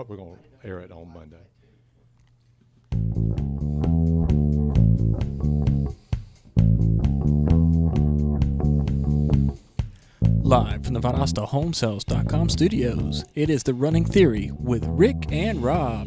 but we're going to air it on Monday. Live from the ValdostaHomeSales.com studios, it is The Running Theory with Rick and Rob.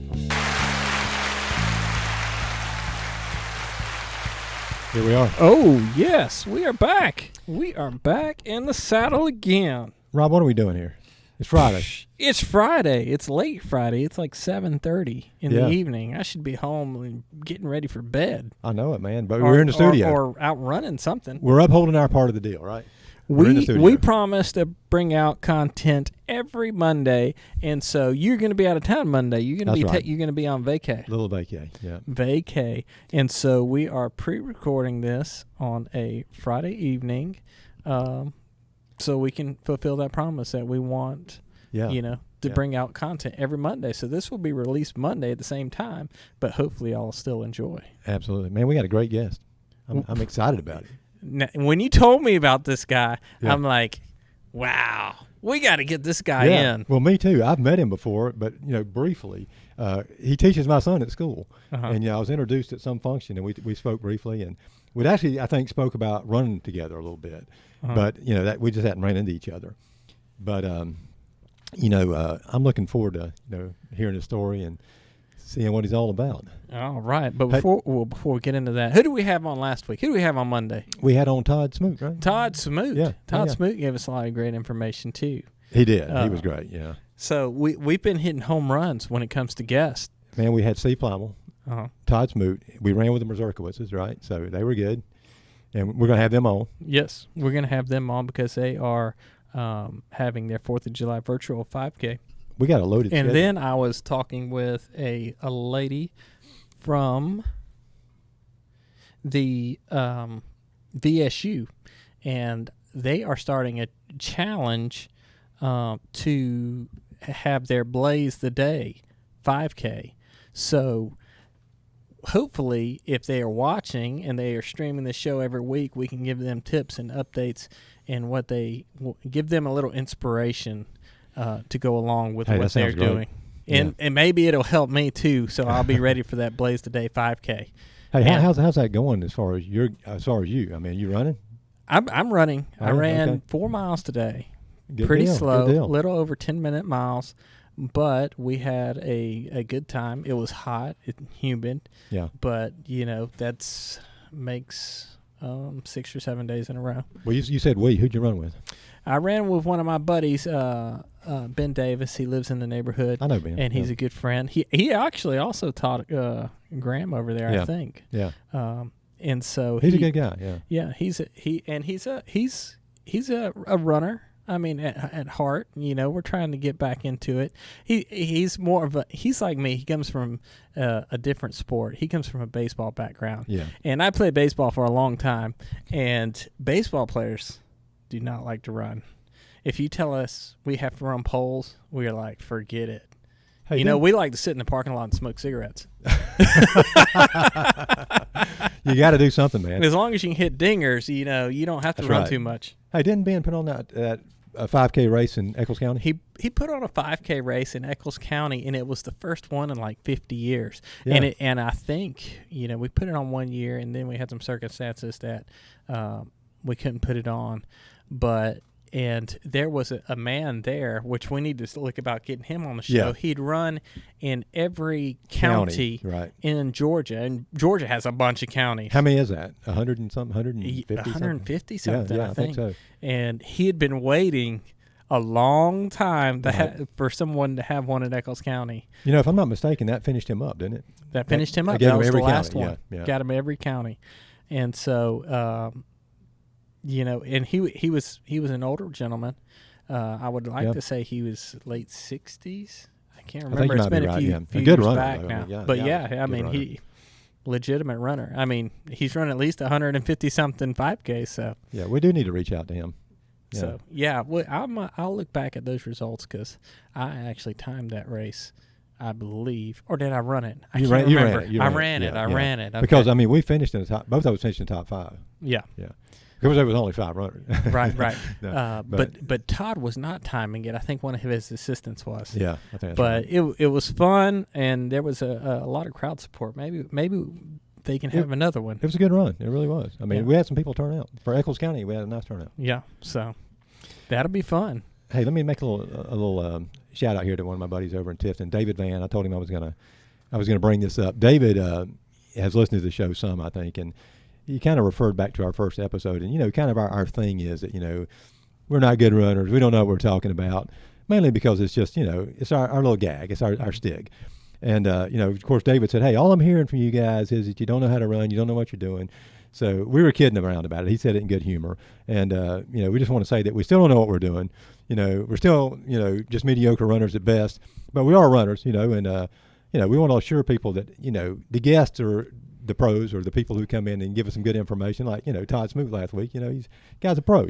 Here we are. Oh, yes, we are back. We are back in the saddle again. Rob, what are we doing here? It's Friday. It's Friday. It's late Friday. It's like 7:30 in the evening. I should be home and getting ready for bed. I know it, man, but we're in the studio. Or out running something. We're upholding our part of the deal, right? We promise to bring out content every Monday, and so you're going to be out of town Monday. You're going to be you're going to be on vacay. Little vacay, yeah. Vacay, and so we are pre-recording this on a Friday evening, so we can fulfill that promise that we want. To bring out content every Monday. So this will be released Monday at the same time, but hopefully y'all still enjoy. Absolutely, man. We got a great guest. I'm excited about it. Now, when you told me about this guy, I'm like, wow, we got to get this guy in. Well, me too. I've met him before, but briefly. He teaches my son at school, and I was introduced at some function, and we spoke briefly, and we'd actually, I think, spoke about running together a little bit, but that we just hadn't ran into each other. But I'm looking forward to hearing his story and seeing what he's all about. All right, but before we get into that, who do we have on last week? Who do we have on Monday? We had on Todd Smoot, right? Todd Smoot. Yeah. Todd Smoot gave us a lot of great information too. He did. He was great. Yeah. So we've been hitting home runs when it comes to guests. Man, we had Steve Plymel, Todd Smoot. We ran with the Mazurkowitzes, right? So they were good, and we're going to have them on. Yes, we're going to have them on because they are having their 4th of July virtual 5K. We got a loaded schedule. And then I was talking with a lady from the VSU, and they are starting a challenge to have their Blaze the Day 5K. So hopefully if they are watching and they are streaming the show every week, we can give them tips and updates and what they give them a little inspiration to go along with what they're doing. And maybe it'll help me too, so I'll be ready for that Blaze the Day 5K. Hey, how's that going as far as you? I mean, you running? I'm running. I ran 4 miles today. Pretty slow, little over 10-minute miles, but we had a good time. It was hot, humid. Yeah. But that's makes 6 or 7 days in a row. Well, you said who'd you run with? I ran with one of my buddies, Ben Davis. He lives in the neighborhood. I know Ben. And he's a good friend. He actually also taught Graham over there, I think. Yeah. And so he's a good guy. Yeah. Yeah. He's a runner. I mean, at heart, we're trying to get back into it. He's like me. He comes from a different sport. He comes from a baseball background. Yeah. And I played baseball for a long time, and baseball players do not like to run. If you tell us we have to run poles, we're like, forget it. Hey, we like to sit in the parking lot and smoke cigarettes. You got to do something, man. As long as you can hit dingers, you don't have to run too much. Hey, didn't Ben put on that a 5K race in Eccles County? He put on a 5K race in Eccles County, and it was the first one in like 50 years. Yeah. And I think we put it on 1 year, and then we had some circumstances that we couldn't put it on, and there was a man there, which we need to look about getting him on the show. Yeah. He'd run in every county right. in Georgia, and Georgia has a bunch of counties. How many is that? 100 and something? 150 150 something, yeah, I think so. And he had been waiting a long time for someone to have one in Eccles County. If I'm not mistaken, that finished him up, didn't it? That finished him up. That was every the last county. one. Yeah. Got him every county. And so, and he was an older gentleman. I would like to say he was late 60s. I can't remember. It's been a few years back now. But I mean, he legitimate runner. I mean, he's run at least 150 something 5K. So yeah, we do need to reach out to him. Yeah. So I'll look back at those results because I actually timed that race, I believe, or did I run it? I can't remember. I ran it. Okay. Because we finished in the top. Both of us finished in the top 5. Yeah. Yeah. Because there was only 5 runners. Right. No, but Todd was not timing it. I think one of his assistants was. Yeah, I think that's But right. it was fun, and there was a lot of crowd support. Maybe they can have another one. It was a good run. It really was. I mean, Yeah. we had some people turn out. For Eccles County, we had a nice turnout. Yeah, so that'll be fun. Hey, let me make a little shout out here to one of my buddies over in Tifton, David Van. I told him I was gonna bring this up. David has listened to the show some, I think, and he kind of referred back to our first episode. And kind of our thing is that we're not good runners. We don't know what we're talking about, mainly because it's just it's our little gag. It's our stig. And of course, David said, "Hey, all I'm hearing from you guys is that you don't know how to run. You don't know what you're doing." So we were kidding around about it. He said it in good humor. And, we just want to say that we still don't know what we're doing. We're still, just mediocre runners at best. But we are runners, and, we want to assure people that, the guests are the pros or the people who come in and give us some good information. Like, Todd Smoot last week, guy's a pro,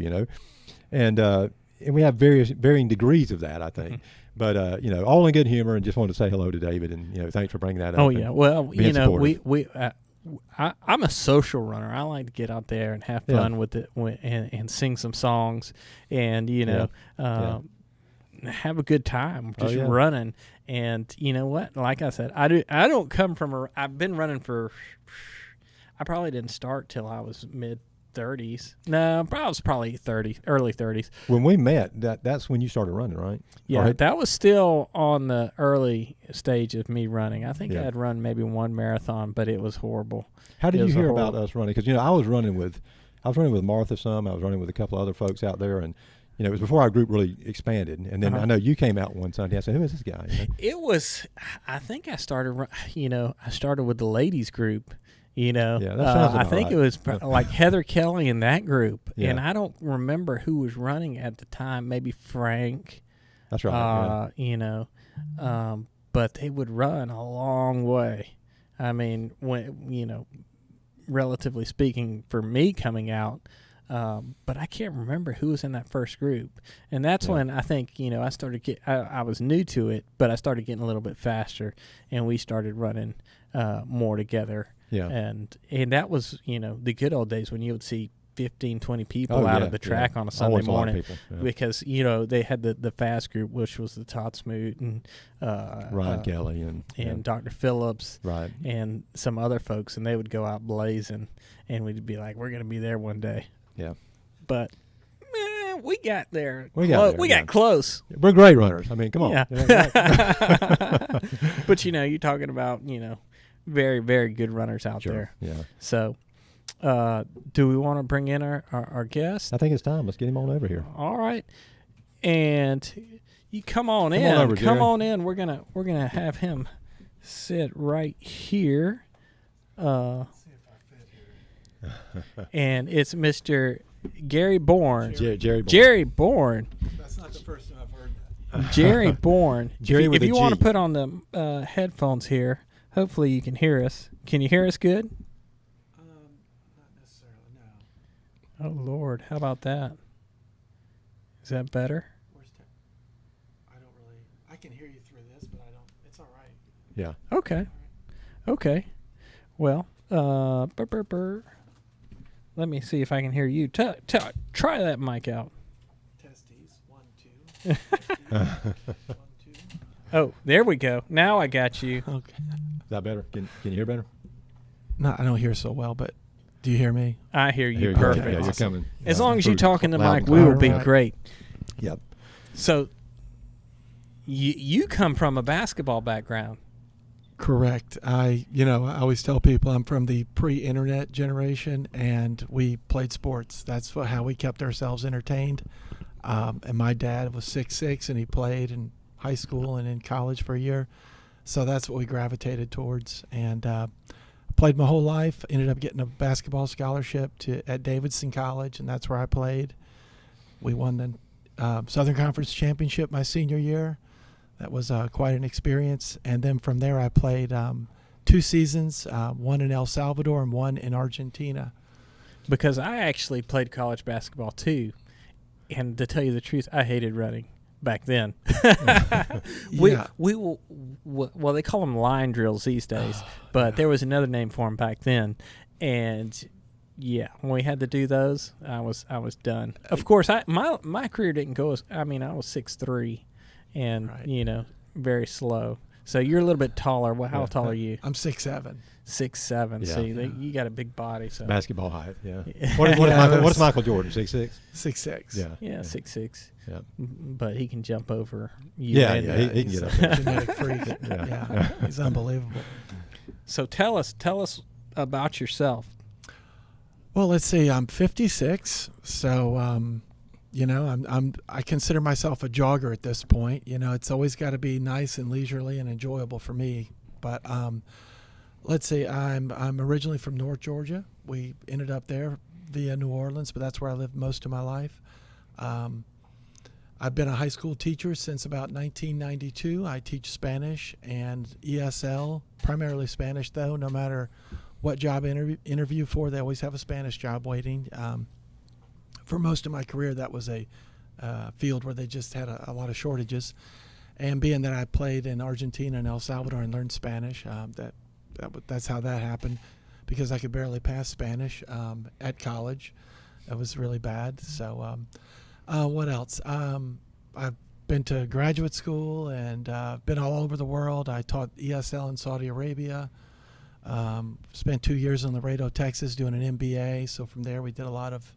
And we have varying degrees of that, I think. Mm-hmm. But, all in good humor, and just wanted to say hello to David. And, thanks for bringing that up. Oh, yeah. Well, supportive. I'm a social runner. I like to get out there and have fun with it and sing some songs and, have a good time just running. And you know what? Like I said, I don't come from I've been running I probably didn't start till I was mid-30s. No, I was probably early 30s. When we met, that's when you started running, right? Yeah, right. That was still on the early stage of me running. I think I had run maybe one marathon, but it was horrible. How did you hear about us running? Because I was running with Martha some. I was running with a couple of other folks out there, and it was before our group really expanded. And then I know you came out one Sunday. I said, "Who is this guy?" It was. I think I started. I started with the ladies group. Yeah, that sounds I think right. it was like Heather Kelly in that group, Yeah. and I don't remember who was running at the time. Maybe Frank. That's right. But they would run a long way. I mean, when relatively speaking, for me coming out, but I can't remember who was in that first group. And that's when I think I started I was new to it, but I started getting a little bit faster, and we started running more together. Yeah. And that was, the good old days when you would see 15, 20 people out at the track on a Sunday morning. Because, they had the fast group, which was the Todd Smoot and Ryan Kelly and Dr. Phillips right. and some other folks, and they would go out blazing, and we'd be like, we're going to be there one day. Yeah. But we got there. We got close. We're great runners. I mean, come on. Yeah. But, you're talking about, very, very good runners out there. Yeah. So, do we want to bring in our guest? I think it's time. Let's get him on over here. All right. And you come on in. Over, come on in. We're gonna have him sit right here. Let's see if I fit here. And it's Mr. Gerry Born. Gerry Born. Gerry Born. That's not the first time I've heard that. Gerry Born. Gerry if with you a want to G. put on the headphones here, hopefully you can hear us. Can you hear us good? Not necessarily, no. Oh, Lord. How about that? Is that better? I can hear you through this, but I don't. It's all right. Yeah. Okay. Well, let me see if I can hear you. Try that mic out. Testes, 1, 2. Testes, 1, 2. Oh, there we go. Now I got you. Okay. Is that better? Can you hear better? No, I don't hear so well, but do you hear me? I hear you Here perfect. Yeah, you're coming. As long as you talk in the loud mic, and we will clear. be great. Yep. So, you come from a basketball background. Correct. I always tell people I'm from the pre-internet generation, and we played sports. That's how we kept ourselves entertained. And my dad was 6'6", and he played in high school and in college for a year. So that's what we gravitated towards. And played my whole life. Ended up getting a basketball scholarship at Davidson College, and that's where I played. We won the Southern Conference Championship my senior year. That was quite an experience. And then from there I played 2 seasons, one in El Salvador and one in Argentina. Because I actually played college basketball too. And to tell you the truth, I hated running back then. Yeah. Well, they call them line drills these days, but there was another name for them back then. And when we had to do those, I was done. Of course, my career didn't go as, I mean, I was 6'3", and very slow. So you're a little bit taller. Well, how tall are you? I'm 6'7". 6'7". Yeah. So you got a big body. So Basketball height. Yeah. What's Michael Jordan? 6'6"? 6'6". Yeah, 6'6". Yeah. But he can jump over you. Yeah, and he can get up there. Genetic freak. Yeah. He's unbelievable. So tell us about yourself. Well, let's see. I'm 56, so I consider myself a jogger at this point. It's always got to be nice and leisurely and enjoyable for me. But let's see. I'm originally from North Georgia. We ended up there via New Orleans, but that's where I lived most of my life. I've been a high school teacher since about 1992. I teach Spanish and ESL, primarily Spanish though. No matter what job interview for, they always have a Spanish job waiting. For most of my career, that was a field where they just had a lot of shortages. And being that I played in Argentina and El Salvador and learned Spanish, that's how that happened, because I could barely pass Spanish at college. It was really bad. So what else? I've been to graduate school and been all over the world. I taught ESL in Saudi Arabia. Spent 2 years in Laredo, Texas, doing an MBA. So from there, we did a lot of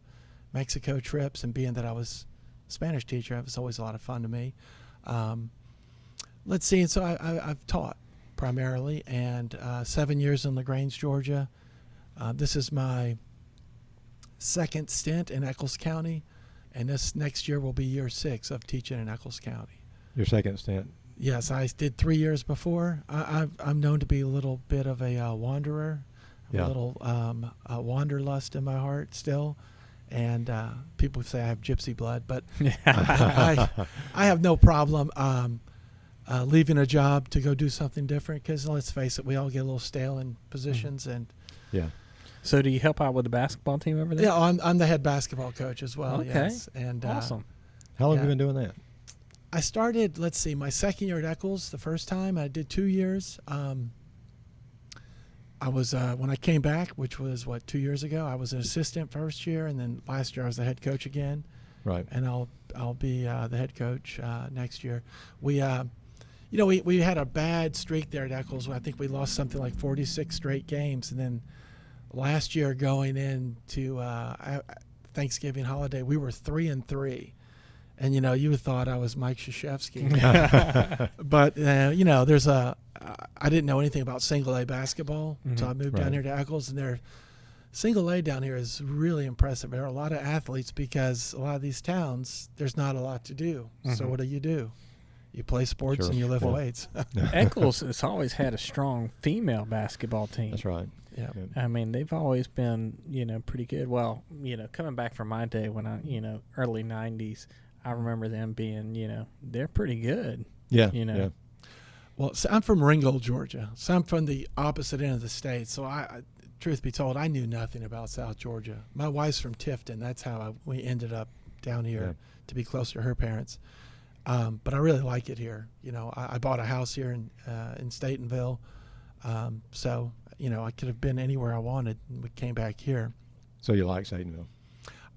Mexico trips. And being that I was a Spanish teacher, it was always a lot of fun to me. Let's see. And so I've taught primarily, and 7 years in LaGrange, Georgia. This is my second stint in Eccles County, and this next year will be year 6 of teaching in Eccles County. Your second stint? Yes, I did 3 years before. I'm known to be a little bit of a wanderer, a little wanderlust in my heart still, and people say I have gypsy blood, but I have no problem leaving a job to go do something different, because let's face it, we all get a little stale in positions. And so do you help out with the basketball team over there? Yeah, I'm the head basketball coach as well. Okay. Yes. And awesome. How long have you been doing that? I started, let's see, my second year at Eccles the first time. I did 2 years. I was when I came back, which was 2 years ago, I was an assistant first year, and then last year I was the head coach again. Right. And I'll be the head coach next year. We we had a bad streak there at Eccles. I think we lost something like 46 straight games, and then last year going into Thanksgiving holiday, we were 3-3. And you thought I was Mike Krzyzewski, but there's I didn't know anything about single A basketball, so I moved down here to Eccles, and their single A down here is really impressive. There are a lot of athletes, because a lot of these towns there's not a lot to do. So what do? You play sports and you lift weights. Eccles has always had a strong female basketball team. That's right. Yeah. I mean, they've always been pretty good. Well, coming back from my day when I early 90s. I remember them being, they're pretty good. Yeah. Yeah. Well, so I'm from Ringgold, Georgia. So I'm from the opposite end of the state. So truth be told, I knew nothing about South Georgia. My wife's from Tifton. That's how we ended up down here to be closer to her parents. But I really like it here. I bought a house here in Statenville. So, I could have been anywhere I wanted, and we came back here. So you like Statenville?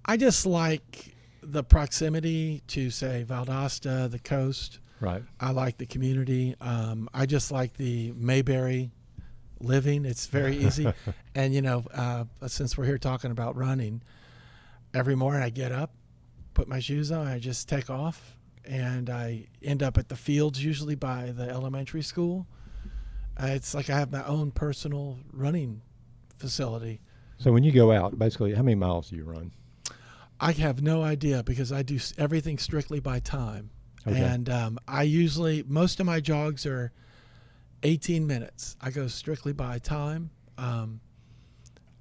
I just like the proximity to, say, Valdosta, the coast. Right. I like the community. I just like the Mayberry living. It's very easy. And, since we're here talking about running, every morning I get up, put my shoes on, I just take off, and I end up at the fields, usually by the elementary school. It's like I have my own personal running facility. So when you go out, basically, how many miles do you run? I have no idea, because I do everything strictly by time. Okay. And I usually, most of my jogs are 18 minutes. I go strictly by time.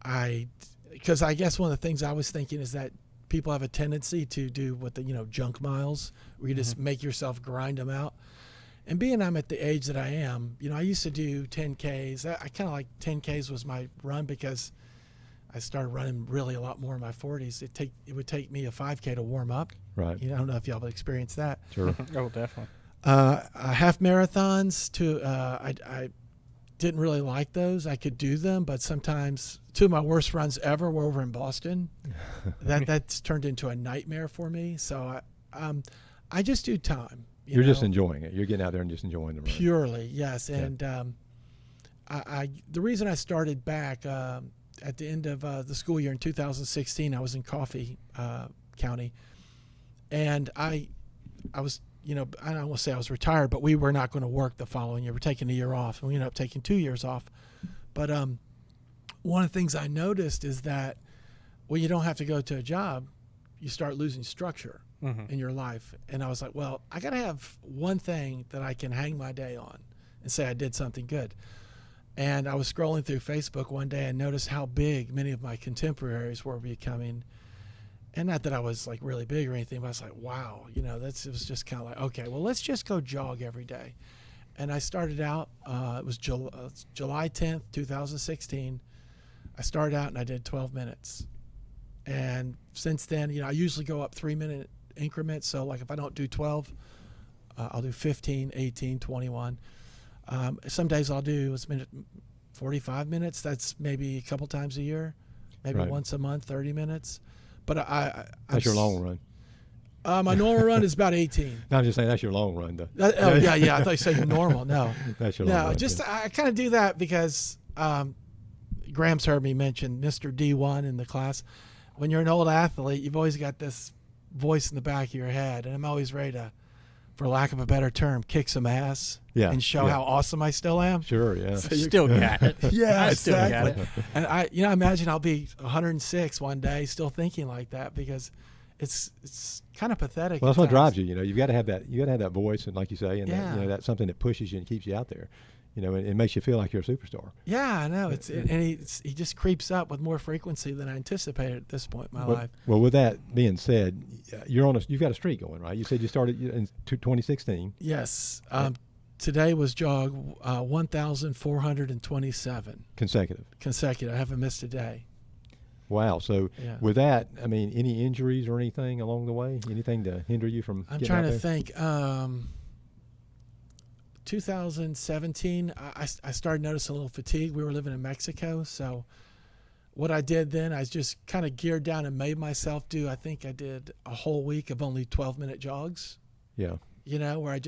Because I guess one of the things I was thinking is that people have a tendency to do what junk miles, where you just make yourself grind them out. And being I'm at the age that I am, I used to do 10Ks. I kind of like 10Ks was my run, because I started running really a lot more in my 40s. It would take me a 5K to warm up. Right. I don't know if y'all have experienced that. Sure. Oh, definitely. Half marathons I didn't really like those. I could do them, but sometimes two of my worst runs ever were over in Boston. That's turned into a nightmare for me. So I just do time. You're just enjoying it. You're getting out there and just enjoying the run. Purely, yes. Yeah. And the reason I started back at the end of the school year in 2016, I was in Coffee County, and I was, I don't want to say I was retired, but we were not going to work the following year. We're taking a year off, and we ended up taking 2 years off. But one of the things I noticed is that when you don't have to go to a job, you start losing structure in your life. And I was like, well, I got to have one thing that I can hang my day on and say I did something good. And I was scrolling through Facebook one day and noticed how big many of my contemporaries were becoming. And not that I was like really big or anything, but I was like, wow, it was just kind of like, okay, well, let's just go jog every day. And I started out, it was July 10th, 2016. I started out and I did 12 minutes. And since then, I usually go up 3-minute increments. So like if I don't do 12, I'll do 15, 18, 21. Some days I'll do 45 minutes. That's maybe a couple times a year, maybe once a month, 30 minutes. But That's your long run. My normal run is about 18. No, I'm just saying that's your long run, though. Yeah. I thought you said normal. No, that's your long run. I kind of do that because Graham's heard me mention Mr. D1 in the class. When you're an old athlete, you've always got this voice in the back of your head, and I'm always ready to, for lack of a better term, kick some ass and show how awesome I still am. Sure, yeah. So still got it. Yeah, I still got it. And I imagine I'll be 106 one day, still thinking like that, because it's kind of pathetic. Well, that's what drives you. You've got to have that. You got to have that voice, and like you say, and Yeah. that's something that pushes you and keeps you out there. And it makes you feel like you're a superstar. Yeah, I know. He just creeps up with more frequency than I anticipated at this point in my life. Well, with that being said, you've got a streak going, right? You said you started in 2016. Yes. Today was jog 1,427 consecutive. I haven't missed a day. Wow. So with that, any injuries or anything along the way? Anything to hinder you from I'm getting trying out to there? think. 2017, I started noticing a little fatigue. We were living in Mexico, so what I did then, I just kind of geared down and made myself do, I think I did a whole week of only 12-minute jogs. Yeah. Where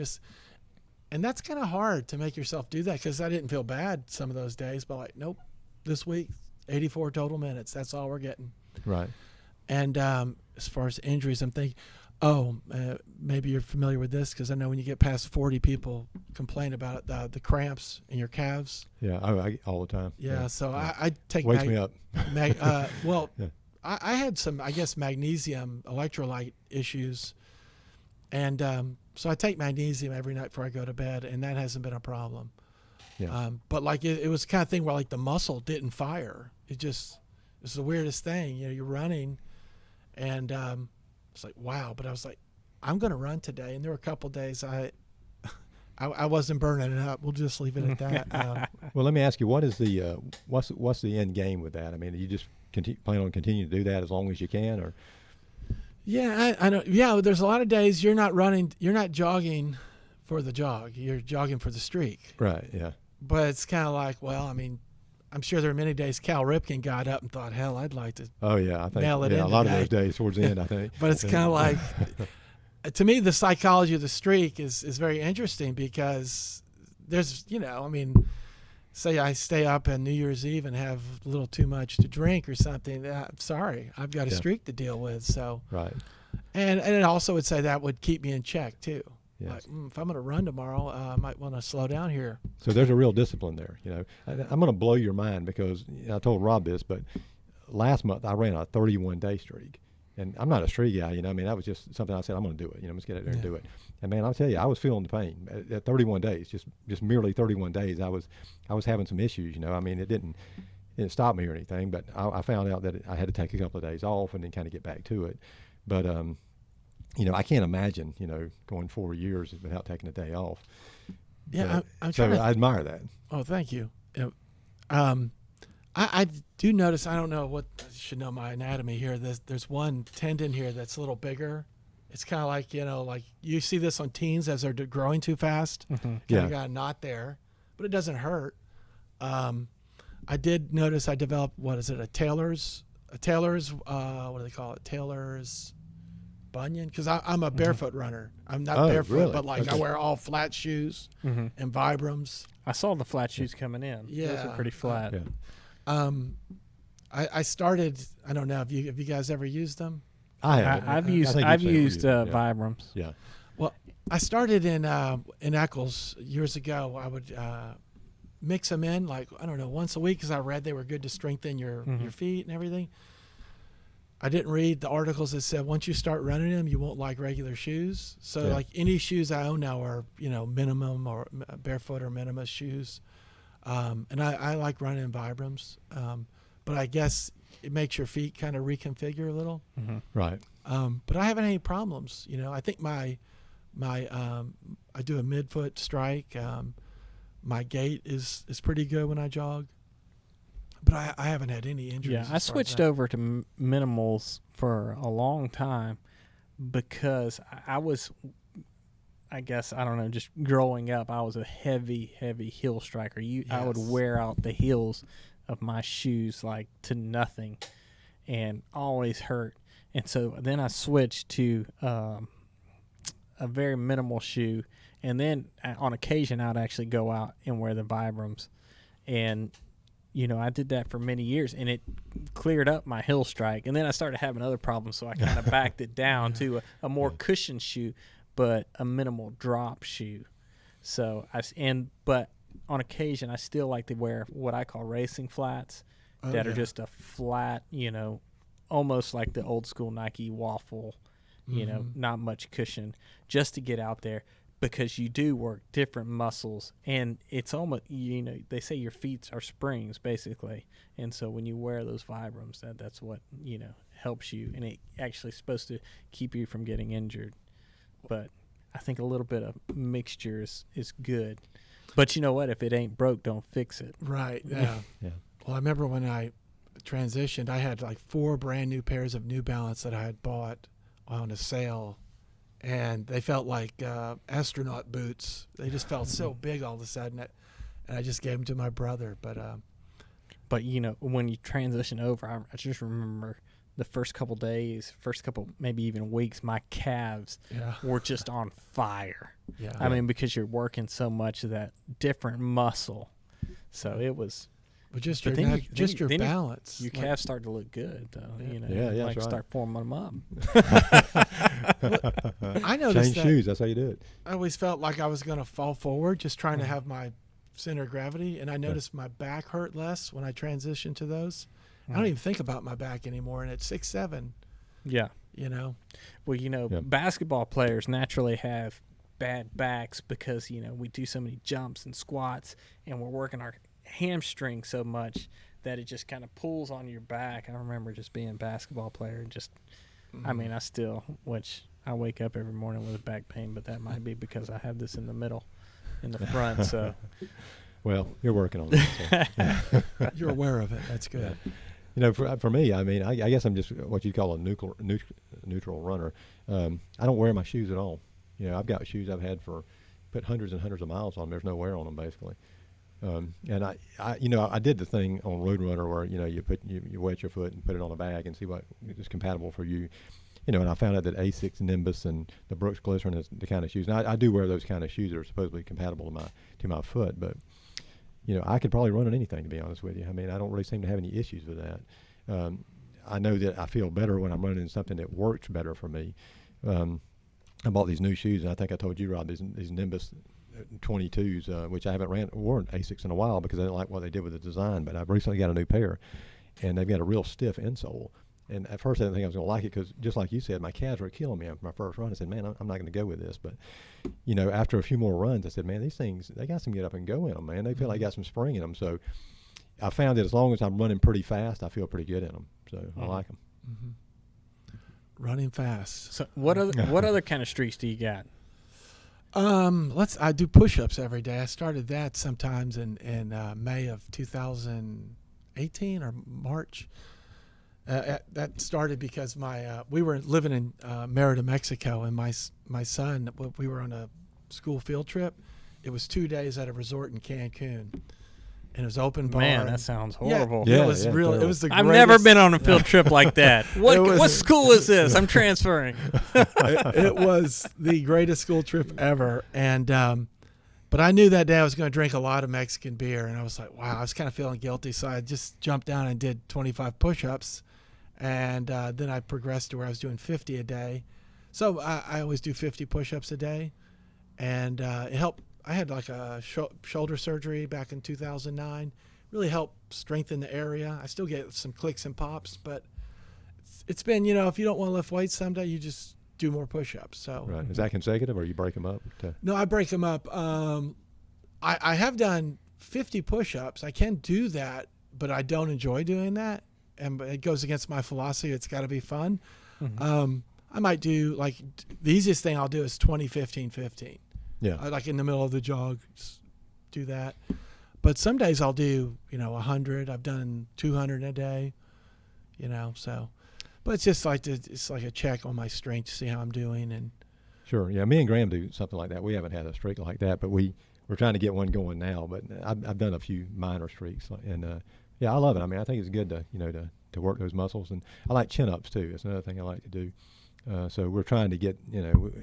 and that's kind of hard to make yourself do that, because I didn't feel bad some of those days, but like, nope, this week, 84 total minutes. That's all we're getting. Right. And as far as injuries, I'm thinking, maybe you're familiar with this, because I know when you get past 40, people complain about it, the cramps in your calves. Yeah, I all the time. Yeah, so I take wakes me up. Well, Yeah. I had some, I guess, magnesium electrolyte issues, and so I take magnesium every night before I go to bed, and that hasn't been a problem. Yeah. But like it was the kind of thing where like the muscle didn't fire. It's the weirdest thing. You're running, and it's like, wow. But I was like, I'm going to run today, and there were a couple days I wasn't burning it up. We'll just leave it at that. Well, let me ask you, what is the what's the end game with that? You just plan on continuing to do that as long as you can, or? Yeah, I know. Yeah, there's a lot of days you're not jogging for the jog. You're jogging for the streak. Right. Yeah. But it's kind of like, well, I'm sure there are many days Cal Ripken got up and thought, hell, I'd like to. Oh yeah, I think nail it in a lot today. of those days towards the end, I think. But it's kind of like, to me, the psychology of the streak is very interesting, because there's, say I stay up on New Year's Eve and have a little too much to drink or something. I'm sorry, I've got a streak to deal with. So right. And it also would say that would keep me in check too. Yes. Like, if I'm going to run tomorrow, I might want to slow down here. So there's a real discipline there. I'm going to blow your mind, because I told Rob this, but last month I ran a 31-day streak, and I'm not a streak guy. That was just something I said I'm going to do it. Let's get out there and do it. And man, I'll tell you, I was feeling the pain at 31 days. Just merely 31 days, I was having some issues. It didn't stop me or anything, but I found out that I had to take a couple of days off and then kind of get back to it. But I can't imagine, going 4 years without taking a day off. Yeah, I admire that. Oh, thank you. I do notice, I don't know what, I should know my anatomy here. There's one tendon here that's a little bigger. It's kind of like, like you see this on teens as they're growing too fast. Mm-hmm. Kind of got a knot there, but it doesn't hurt. I did notice I developed, what is it, a tailor's, what do they call it? Tailor's bunion? Because I'm a barefoot runner. I'm not barefoot, really? but like I wear all flat shoes and Vibrams. I saw the flat shoes coming in. Yeah. Those are pretty flat. Yeah. I started, I don't know, have you guys ever used them? I've used Vibrams. Yeah. Well, I started in Eccles years ago. I would mix them in, like, I don't know, once a week, because I read they were good to strengthen your feet and everything. I didn't read the articles that said once you start running them, you won't like regular shoes. So like any shoes I own now are, minimum or barefoot or minima shoes. And I like running in Vibrams. But I guess it makes your feet kind of reconfigure a little. Right. But I haven't had any problems. I think I do a midfoot strike. My gait is pretty good when I jog. But I haven't had any injuries. Yeah, I switched over to minimals for a long time because I was, I guess, I don't know, just growing up, I was a heavy heel striker. I would wear out the heels of my shoes like to nothing and always hurt. And so then I switched to a very minimal shoe. And then on occasion, I would actually go out and wear the Vibrams. And I did that for many years, and it cleared up my heel strike. And then I started having other problems, so I kind of backed it down to a more cushioned shoe, but a minimal drop shoe. So but on occasion, I still like to wear what I call racing flats that are just a flat, almost like the old school Nike waffle, not much cushion, just to get out there. Because you do work different muscles, and it's almost, they say your feet are springs, basically. And so when you wear those Vibrams, that's what, helps you. And it actually is supposed to keep you from getting injured. But I think a little bit of mixture is good. But you know what? If it ain't broke, don't fix it. Right, yeah. Yeah. Well, I remember when I transitioned, I had like 4 brand new pairs of New Balance that I had bought on a sale. And they felt like astronaut boots. They just felt so big all of a sudden. And I just gave them to my brother. But when you transition over, I just remember the first couple days, maybe even weeks, my calves were just on fire. Yeah. I mean, because you're working so much of that different muscle. So it was. But just your balance. Your calves start to look good, though. That's right. Start forming them up. I noticed Change shoes. That's how you do it. I always felt like I was going to fall forward, just trying to have my center of gravity, and I noticed my back hurt less when I transitioned to those. I don't even think about my back anymore, and at 6'7". Yeah. Well, basketball players naturally have bad backs because we do so many jumps and squats, and we're working our hamstring so much that it just kind of pulls on your back. I remember just being a basketball player and just I mean, which I wake up every morning with back pain, but that might be because I have this in the middle, in the front. So well, you're working on it. So. You're aware of it. That's good. Yeah. For me, I mean, I guess I'm just what you'd call a neutral runner. I don't wear my shoes at all. I've got shoes I've had put hundreds and hundreds of miles on. There's no wear on them, basically. And I did the thing on Roadrunner where you wet your foot and put it on a bag and see what is compatible for you. And I found out that Asics, Nimbus, and the Brooks Glycerin is the kind of shoes. Now I do wear those kind of shoes that are supposedly compatible to my foot, but I could probably run on anything, to be honest with you. I mean, I don't really seem to have any issues with that. I know that I feel better when I'm running in something that works better for me. I bought these new shoes, and I think I told you, Rob, these Nimbus 22s, which I haven't worn Asics in a while because I didn't like what they did with the design, but I've recently got a new pair, and they've got a real stiff insole. And at first I didn't think I was going to like it because, just like you said, my calves were killing me after my first run. I said, man, I'm not going to go with this. But, after a few more runs, I said, man, these things, they got some get up and go in them, man. They feel like they got some spring in them. So I found that as long as I'm running pretty fast, I feel pretty good in them. So I like them. Mm-hmm. Running fast. So what other kind of streaks do you got? I do push-ups every day. I started that sometimes in May of 2018 or March. That started because we were living in Merida, Mexico, and my son, we were on a school field trip. It was 2 days at a resort in Cancun, and it was open bar. Man, that sounds horrible. Yeah, Yeah, it was yeah, real. It terrible. was the I've greatest. never been on a field trip like that. What was- school is this? I'm transferring. It was the greatest school trip ever, and but I knew that day I was going to drink a lot of Mexican beer, and I was like, wow, I was kind of feeling guilty, so I just jumped down and did 25 push-ups, and then I progressed to where I was doing 50 a day. So I always do 50 push-ups a day, and it helped. I had like a shoulder surgery back in 2009. Really helped strengthen the area. I still get some clicks and pops, but it's been, if you don't want to lift weights someday, you just do more push-ups. So Right. Is that consecutive, or you break them up? no, I break them up. I have done 50 push-ups. I can do that, but I don't enjoy doing that, and it goes against my philosophy. It's got to be fun. Mm-hmm. I might do the easiest thing I'll do is 20, 15, 15. Yeah. Like in the middle of the jog, just do that. But some days I'll do 100. I've done 200 a day. So. But it's just it's like a check on my strength to see how I'm doing. And Sure. Yeah. Me and Graham do something like that. We haven't had a streak like that, but we're trying to get one going now. But I've done a few minor streaks, and yeah, I love it. I mean, I think it's good to work those muscles, and I like chin ups too. It's another thing I like to do. So we're trying to get,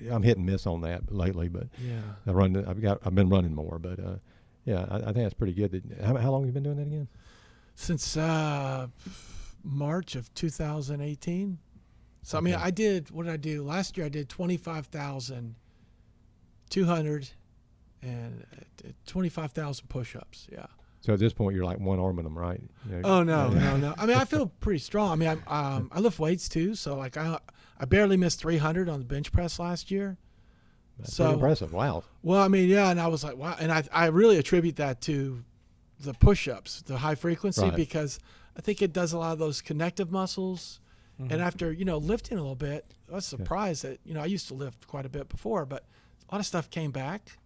I'm hit and miss on that lately, but yeah, I've been running more, but yeah, I think that's pretty good. How long have you been doing that again? Since March of 2018. So Okay. I mean, what did I do last year? I did 25,200 and 25,000 push-ups. Yeah. So at this point, you're like one arming them, right? Oh no. I mean, I feel pretty strong. I mean, I lift weights too, so like I barely missed 300 on the bench press last year. That's So pretty impressive. Wow. Well, I mean, yeah, and I was like, wow, and I really attribute that to the push-ups, the high frequency, Right. because I think it does a lot of those connective muscles. Mm-hmm. And after lifting a little bit, I was surprised that I used to lift quite a bit before, but a lot of stuff came back.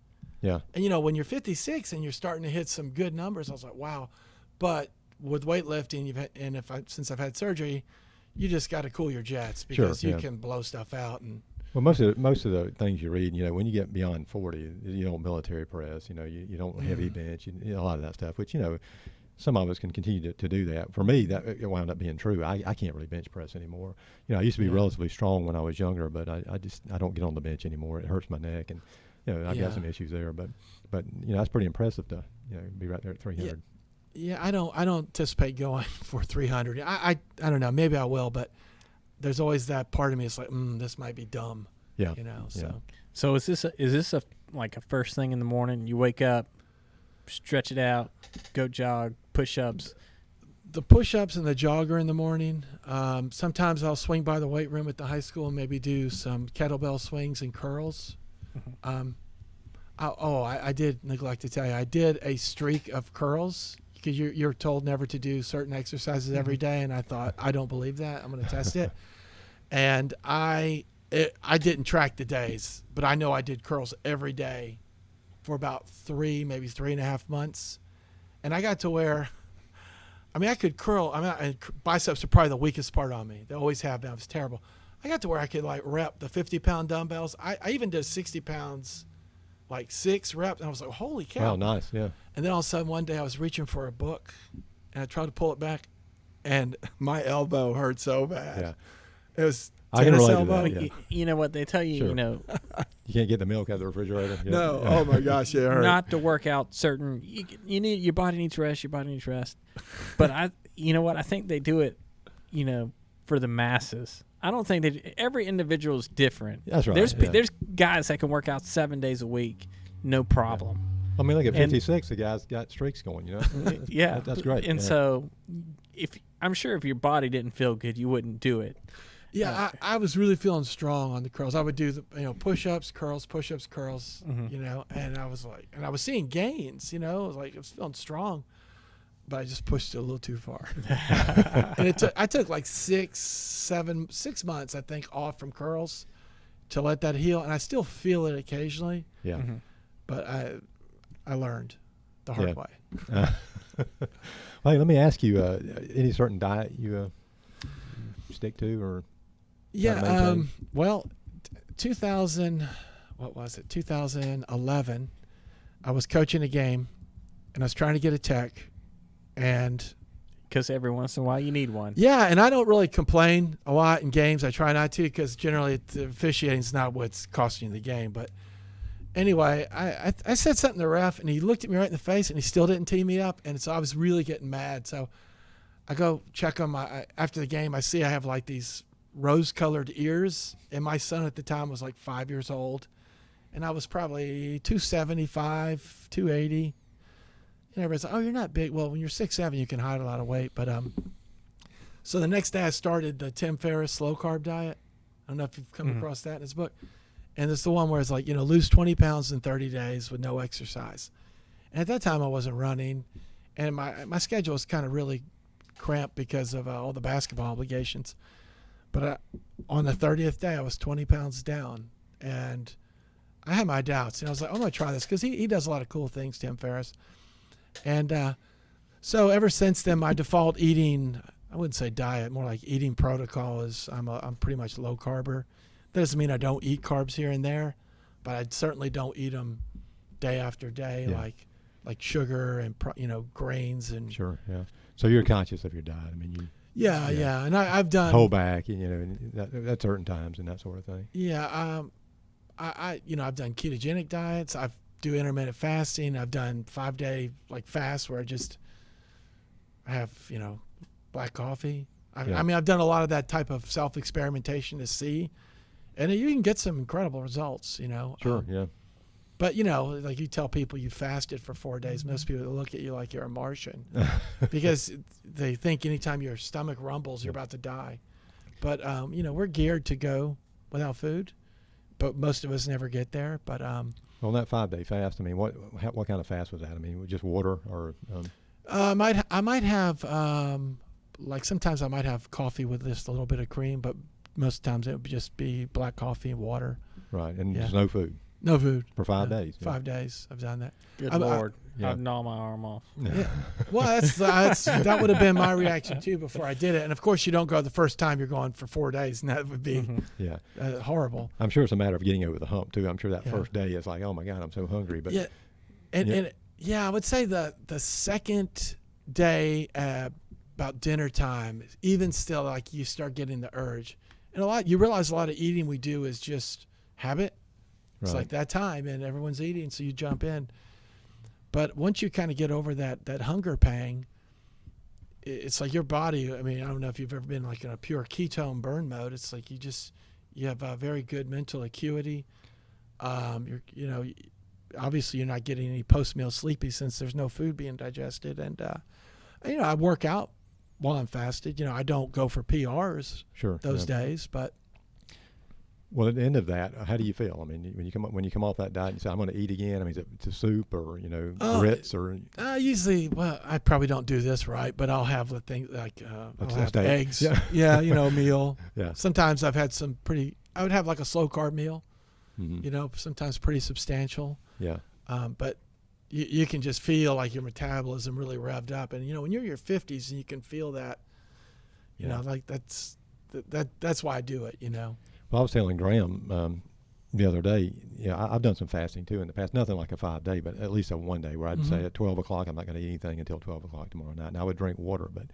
Yeah. And when you're 56 and you're starting to hit some good numbers, I was like, wow. But with weightlifting, since I've had surgery, you just got to cool your jets because Sure, you yeah. can blow stuff out. And Well, most of the things you read, when you get beyond 40, you don't military press, you don't heavy bench, a lot of that stuff, which, some of us can continue to do that. For me, that it wound up being true. I can't really bench press anymore. I used to be relatively strong when I was younger, but I don't get on the bench anymore. It hurts my neck, and I've Yeah. got some issues there. But that's pretty impressive to be right there at 300. yeah, I don't anticipate going for 300. I don't know. Maybe I will, but there's always that part of me. It's like, this might be dumb. Yeah. So. Yeah. So is this a first thing in the morning? You wake up, stretch it out, go jog, push-ups. The push-ups and the jogger in the morning. Sometimes I'll swing by the weight room at the high school and maybe do some kettlebell swings and curls. Mm-hmm. I did neglect to tell you. I did a streak of curls because you're told never to do certain exercises every day, and I thought, I don't believe that. I'm going to test it. And I didn't track the days, but I know I did curls every day for about 3, maybe 3.5 months. And I got to where, I could curl. Biceps are probably the weakest part on me. They always have been. It was terrible. I got to where I could rep the 50-pound dumbbells. I even did 60 pounds, 6 reps. And I was like, holy cow. Wow, nice. Yeah. And then all of a sudden one day I was reaching for a book and I tried to pull it back and my elbow hurt so bad. Yeah. It was I can tennis relate to elbow. that, yeah. You know what they tell you, Sure. You can't get the milk out of the refrigerator. Yeah. No. Yeah. Oh my gosh, it hurt. not to work out certain. Your body needs rest. Your body needs rest. But I think they do it, for the masses. I don't think every individual is different. That's right. There's guys that can work out 7 days a week, no problem. Look at And- 56. The guy's got streaks going. Yeah, That's great. And yeah. so, I'm sure if your body didn't feel good, you wouldn't do it. Yeah, I was really feeling strong on the curls. I would do the push-ups, curls, push-ups, curls, Mm-hmm. and I was I was seeing gains, I was feeling strong, but I just pushed it a little too far. And I took 6 months, I think, off from curls to let that heal, and I still feel it occasionally, Yeah. Mm-hmm. but I learned the hard Yeah. way. Well, hey, let me ask you, any certain diet you stick to, or Yeah, maintain? well, 2011, I was coaching a game, and I was trying to get a tech, And Because every once in a while you need one. yeah, and I don't really complain a lot in games. I try not to because generally the officiating is not what's costing you the game. But anyway, I said something to the ref, and he looked at me right in the face, and he still didn't tee me up. And so I was really getting mad. So I go check on after the game. I see I have like these rose-colored ears, and my son at the time was like 5 years old, and I was probably 275, 280. And everybody's like, "Oh, you're not big." Well, when you're 6'7", you can hide a lot of weight. But so the next day I started the Tim Ferriss slow carb diet. I don't know if you've come across that in his book. And it's the one where it's like, lose 20 pounds in 30 days with no exercise. And at that time I wasn't running, and my schedule was kind of really cramped because of all the basketball obligations. But on the 30th day I was 20 pounds down, and I had my doubts. And I was like, I'm going to try this because he does a lot of cool things, Tim Ferriss. And so ever since then, my default eating, I wouldn't say diet, more like eating protocol is I'm pretty much low carber. That doesn't mean I don't eat carbs here and there, but I certainly don't eat them day after day, like sugar and grains and. Sure, yeah. So you're conscious of your diet. I mean, you. Yeah, and I've done. Hold back, at certain times and that sort of thing. Yeah, I've done ketogenic diets. I do intermittent fasting. I've done 5-day fast where I have black coffee. I mean, I've done a lot of that type of self-experimentation to see, and you can get some incredible results. Sure, yeah. But like you tell people you fasted for 4 days, most people look at you like you're a Martian because they think anytime your stomach rumbles, you're about to die. But we're geared to go without food, but most of us never get there. But on that 5-day fast, I mean, what kind of fast was that? I mean, just water or? I might have sometimes I might have coffee with just a little bit of cream, but most times it would just be black coffee and water. Right, and just no food. No food for 5 days. 5 days, I've done that. Good Lord, I'd gnaw my arm off. Yeah. Well, that would have been my reaction too before I did it. And of course, you don't go the first time. You're going for 4 days, and that would be horrible. I'm sure it's a matter of getting over the hump too. I'm sure that first day is like, oh my God, I'm so hungry. But and I would say the second day about dinner time, even still, like you start getting the urge, and you realize a lot of eating we do is just habit. It's like that time, and everyone's eating, so you jump in. But once you kind of get over that hunger pang, it's like your body. I mean, I don't know if you've ever been like in a pure ketone burn mode. It's like you have a very good mental acuity. Obviously you're not getting any post-meal sleepy since there's no food being digested. And I work out while I'm fasted. I don't go for PRs those days, but. Well, at the end of that, how do you feel? I mean, when you come off that diet and you say, I'm going to eat again, I mean, is it to soup or, grits or? Usually, well, I probably don't do this right, but I'll have the thing like I'll have eggs. Yeah, meal. Yeah. Sometimes I've had I would have like a slow carb meal, sometimes pretty substantial. Yeah. But you can just feel like your metabolism really revved up. And, when you're in your 50s and you can feel that, like that's why I do it, Well, I was telling Graham the other day, I've done some fasting too in the past. Nothing like a 5-day, but at least a 1 day where I'd say at 12 o'clock, I'm not going to eat anything until 12 o'clock tomorrow night. And I would drink water, but,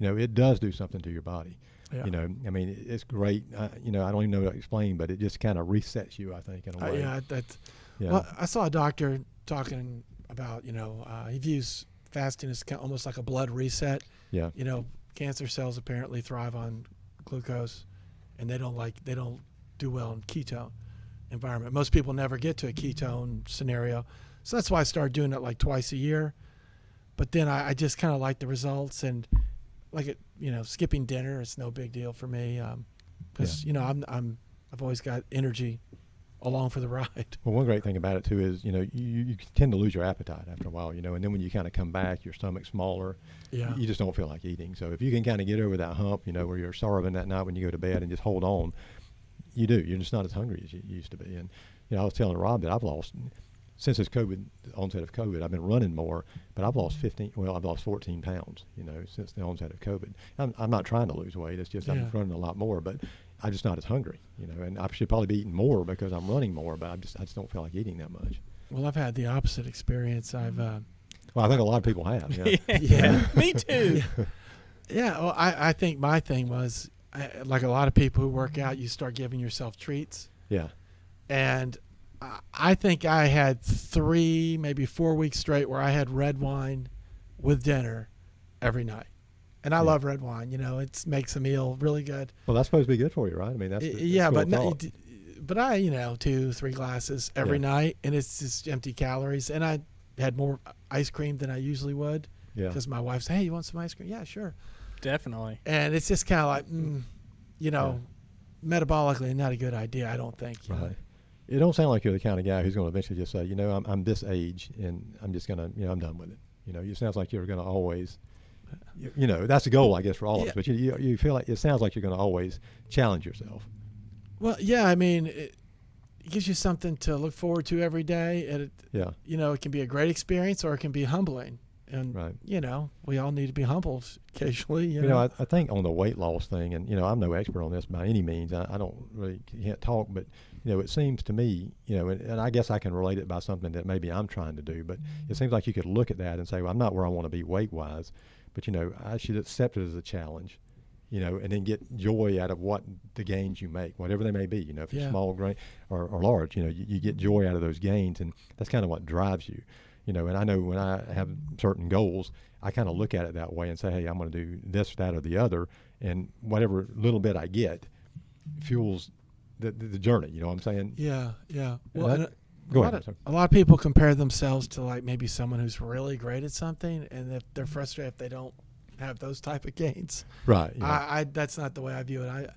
it does do something to your body. Yeah. I mean, it's great. I don't even know how to explain, but it just kind of resets you, I think, in a way. Well, I saw a doctor talking about, he views fasting as almost like a blood reset. Yeah. Cancer cells apparently thrive on glucose, and they don't do well in ketone environment. Most people never get to a ketone scenario. So that's why I started doing it like twice a year. But then I just kind of like the results, and skipping dinner, it's no big deal for me. Because, I've always got energy along for the ride. Well, one great thing about it too is, you tend to lose your appetite after a while, and then when you kind of come back, your stomach's smaller. Yeah. You just don't feel like eating. So if you can kind of get over that hump, where you're starving that night when you go to bed and just hold on, you're just not as hungry as you used to be. And, I was telling Rob that I've lost, since the onset of COVID, I've been running more, but I've lost 14 pounds, since the onset of COVID. I'm not trying to lose weight. It's just I'm running a lot more, but I'm just not as hungry, and I should probably be eating more because I'm running more, but I just don't feel like eating that much. Well, I've had the opposite experience. I've Well, I think a lot of people have. Yeah. Yeah. Me too. Yeah, well, I think my thing was, like a lot of people who work out, you start giving yourself treats. Yeah. And I think I had 3, maybe 4 weeks straight where I had red wine with dinner every night. And I love red wine. It makes a meal really good. Well, that's supposed to be good for you, right? I mean, that's Yeah, school but of thought. but I 2-3 glasses every night, and it's just empty calories. And I had more ice cream than I usually would. Yeah. Because my wife said, "Hey, you want some ice cream?" Yeah, sure. Definitely. And it's just kind of like, metabolically not a good idea, I don't think. Right. You don't sound like you're the kind of guy who's going to eventually just say, I'm this age and I'm just going to, I'm done with it. It sounds like you're going to always, that's the goal, I guess, for all of us. But you feel like it sounds like you're going to always challenge yourself. Well, yeah, I mean, it gives you something to look forward to every day. And it can be a great experience or it can be humbling. And, right. We all need to be humbled occasionally. I think on the weight loss thing, and, I'm no expert on this by any means. I don't really can't talk, but, it seems to me, and I guess I can relate it by something that maybe I'm trying to do, but it seems like you could look at that and say, well, I'm not where I want to be weight-wise, but, I should accept it as a challenge, and then get joy out of what the gains you make, whatever they may be, if it's small, grain, or large, you get joy out of those gains, and that's kind of what drives you. And I know when I have certain goals, I kind of look at it that way and say, hey, I'm going to do this, that, or the other. And whatever little bit I get fuels the journey. You know what I'm saying? Yeah, yeah. Well, go ahead. A lot of people compare themselves to like maybe someone who's really great at something, and if they're frustrated if they don't have those type of gains. Right. Yeah. I that's not the way I view it.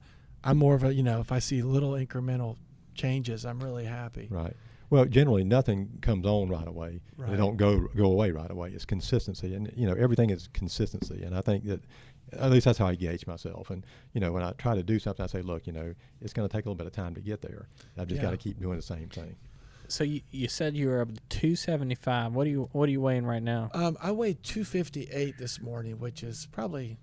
I'm more of a, if I see little incremental changes, I'm really happy. Right. Well, generally, nothing comes on right away. Right. They don't go away right away. It's consistency, and everything is consistency. And I think that, at least that's how I gauge myself. And when I try to do something, I say, look, it's going to take a little bit of time to get there. I've just got to keep doing the same thing. So you said you were up to 275. What are you weighing right now? I weighed 258 this morning, which is probably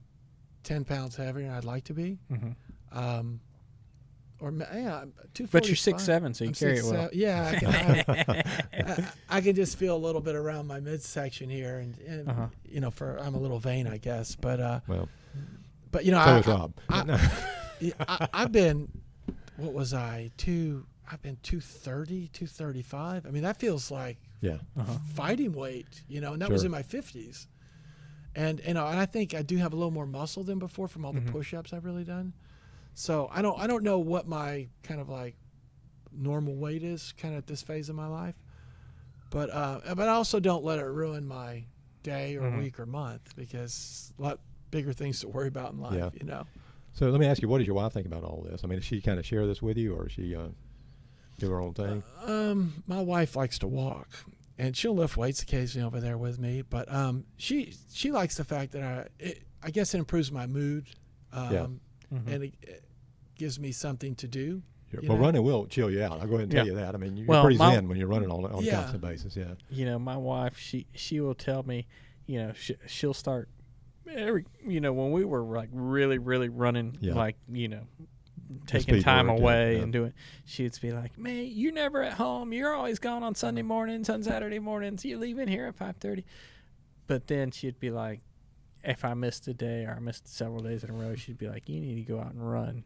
10 pounds heavier than I'd like to be. Mm-hmm. Or 245. But you're 6'7", so you carry it well. Yeah, I can just feel a little bit around my midsection here, and I'm a little vain, I guess. But so is Rob. I've been, what was I? I've been 230, 235. I mean, that feels like fighting weight, and that was in my 50s. And I think I do have a little more muscle than before from all the push-ups I've really done. So I don't know what my kind of like normal weight is kind of at this phase of my life, but I also don't let it ruin my day or week or month, because a lot bigger things to worry about in life, So let me ask you, what does your wife think about all this? I mean, does she kind of share this with you, or does she do her own thing? My wife likes to walk, and she'll lift weights occasionally over there with me, but she likes the fact that I guess it improves my mood, and it gives me something to do. Sure. Well, running will chill you out. I'll go ahead and tell you that. I mean, you're pretty zen when you're running on a constant basis. Yeah. My wife, she will tell me, she'll start when we were like really, really running, like, taking time away and doing, she'd be like, man, you're never at home. You're always gone on Sunday mornings, on Saturday mornings. You leave in here at 5:30. But then she'd be like, if I missed a day or I missed several days in a row, she'd be like, you need to go out and run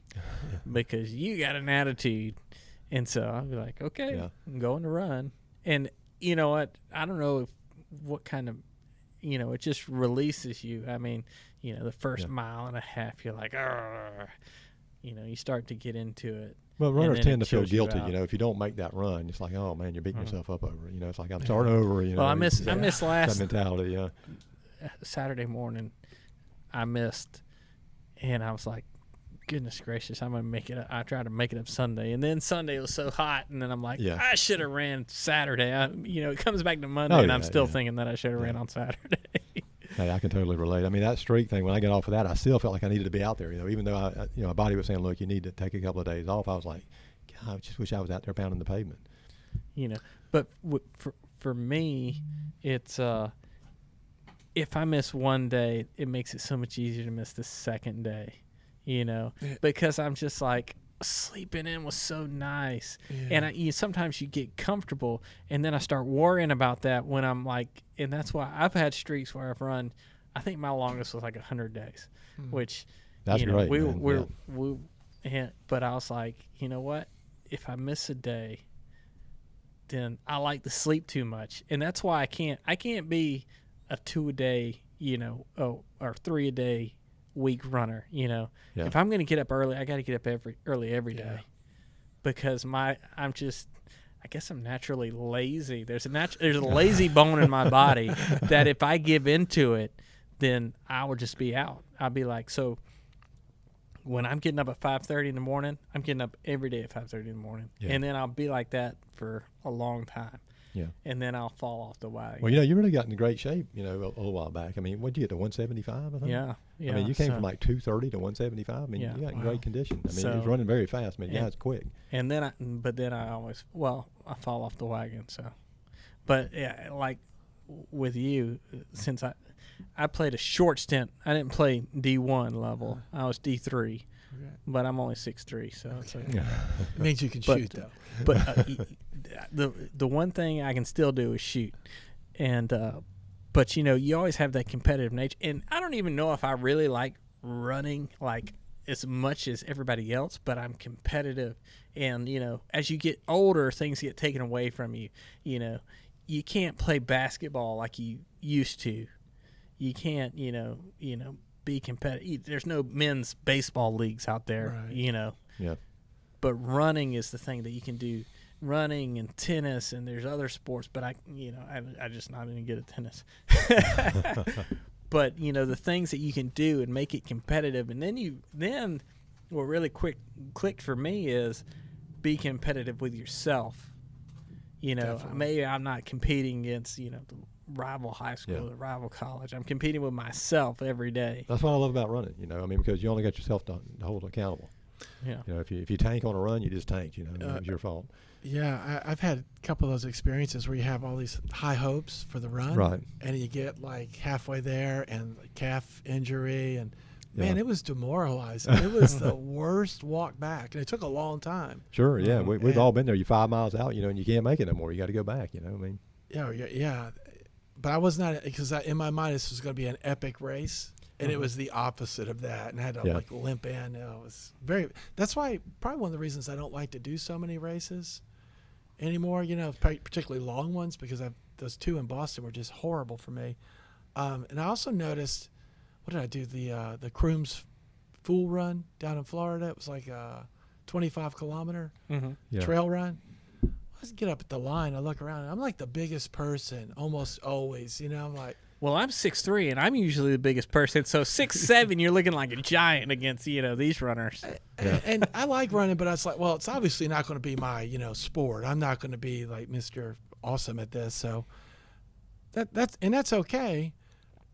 because you got an attitude. And so I'd be like, okay, I'm going to run. And you know what? I don't know what kind of, it just releases you. I mean, the first mile and a half, you're like, you start to get into it. Well, runners tend to feel guilty, if you don't make that run. It's like, oh man, you're beating yourself up over it. It's like, I'm starting over. Well, I missed last that mentality. Saturday morning. I missed, and I was like, goodness gracious, I'm gonna make it. I tried to make it up Sunday, and then Sunday was so hot, and then I'm like, I should have ran Saturday. It comes back to Monday, and I'm still thinking that I should have ran on Saturday. Hey, I can totally relate. I mean, that streak thing, when I got off of that, I still felt like I needed to be out there. Even though my body was saying, look, you need to take a couple of days off. I was like, God, I just wish I was out there pounding the pavement. But for me, it's if I miss one day, it makes it so much easier to miss the second day, because I'm just like, sleeping in was so nice. Yeah. And sometimes you get comfortable, and then I start worrying about that when I'm like, and that's why I've had streaks where I've run. I think my longest was like 100 days, which That's great, man. but I was like, you know what? If I miss a day, then I like to sleep too much, and that's why I can't be a 2-a-day, or 3-a-day week runner. If I'm going to get up early, I got to get up early every day, because I guess I'm naturally lazy. There's a lazy bone in my body that if I give into it, then I will just be out. I'll be like, so when I'm getting up at 5:30 in the morning, I'm getting up every day at 5:30 in the morning. Yeah. And then I'll be like that for a long time. Yeah. And then I'll fall off the wagon. Well, you really got into great shape, a little while back. I mean, what'd you get to 175? I think. Yeah. I mean, you came from like 230 to 175. I mean, you got in great condition. I mean, it was running very fast. I mean, it's quick. And then I fall off the wagon. So, but yeah, like with you, since I played a short stint. I didn't play D1 level. I was D3, but I'm only 6'3", so it's okay. It means you can shoot, though. But the one thing I can still do is shoot, and but you always have that competitive nature. And I don't even know if I really like running like as much as everybody else, but I'm competitive. And as you get older, things get taken away from you. You can't play basketball like you used to. You can't, be competitive. There's no men's baseball leagues out there, right. Yeah. But running is the thing that you can do. Running and tennis, and there's other sports, but I just not even good at tennis. But the things that you can do and make it competitive, and then what really clicked for me is be competitive with yourself. Definitely. Maybe I'm not competing against the rival high school or rival college. I'm competing with myself every day. That's what I love about running, because you only got yourself to hold accountable. Yeah. If you tank on a run, you just tanked, it was your fault. Yeah, I've had a couple of those experiences where you have all these high hopes for the run. Right. And you get like halfway there and calf injury, and man, it was demoralizing. It was the worst walk back, and it took a long time. Sure, yeah. We've all been there. You're 5 miles out, and you can't make it no more. You got to go back, I mean. Yeah. But I was not, because in my mind this was going to be an epic race, and it was the opposite of that, and I had to limp in. It was that's why probably one of the reasons I don't like to do so many races anymore, particularly long ones, because those 2 in Boston were just horrible for me. And I also noticed, what did I do? The Crooms Fool Run down in Florida. It was like a 25-kilometer trail run. I get up at the line, I look around, and I'm like the biggest person almost always. I'm like, well, I'm 6'3", and I'm usually the biggest person. So 6'7", you're looking like a giant against these runners. And I like running, but I was like, well, it's obviously not going to be my sport. I'm not going to be like Mr. Awesome at this. So that's okay.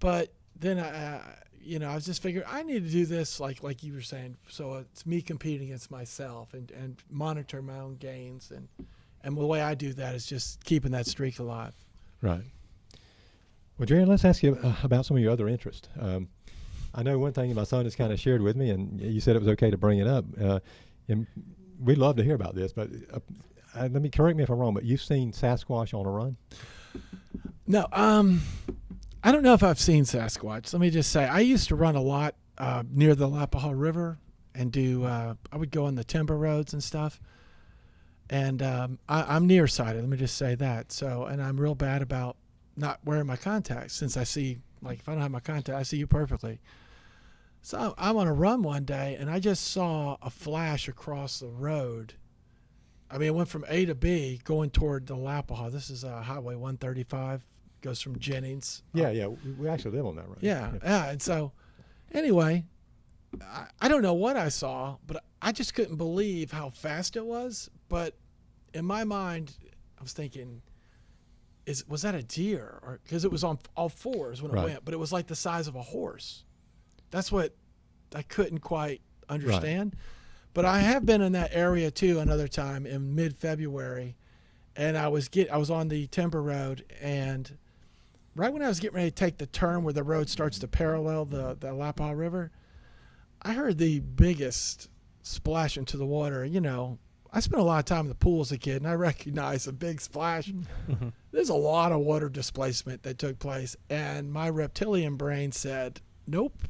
But then I was just figuring I need to do this like you were saying. So it's me competing against myself and monitor my own gains, and the way I do that is just keeping that streak alive. Right. Well, Gerry, let's ask you about some of your other interests. I know one thing my son has kind of shared with me, and you said it was okay to bring it up. And we'd love to hear about this, but correct me if I'm wrong, but you've seen Sasquatch on a run? No, I don't know if I've seen Sasquatch. Let me just say, I used to run a lot near the Lappaha River and I would go on the timber roads and stuff. And I'm nearsighted, let me just say that. So, and I'm real bad about not wearing my contacts, since I see, like, if I don't have my contact, I see you perfectly. So I'm on a run one day, and I just saw a flash across the road. I mean, it went from A to B going toward the Lappaha. This is Highway 135, goes from Jennings. Yeah, we actually live on that road. Yeah. And so, anyway, I don't know what I saw, but I just couldn't believe how fast it was. But in my mind, I was thinking, was that a deer? Or because it was on all fours when it went, but it was like the size of a horse. That's what I couldn't quite understand. Right. But I have been in that area too another time in mid-February, and I was on the timber road, and right when I was getting ready to take the turn where the road starts to parallel the Lappaha River, I heard the biggest splash into the water. You know, I spent a lot of time in the pool as a kid, and I recognize a big splash. Mm-hmm. There's a lot of water displacement that took place, and my reptilian brain said, nope.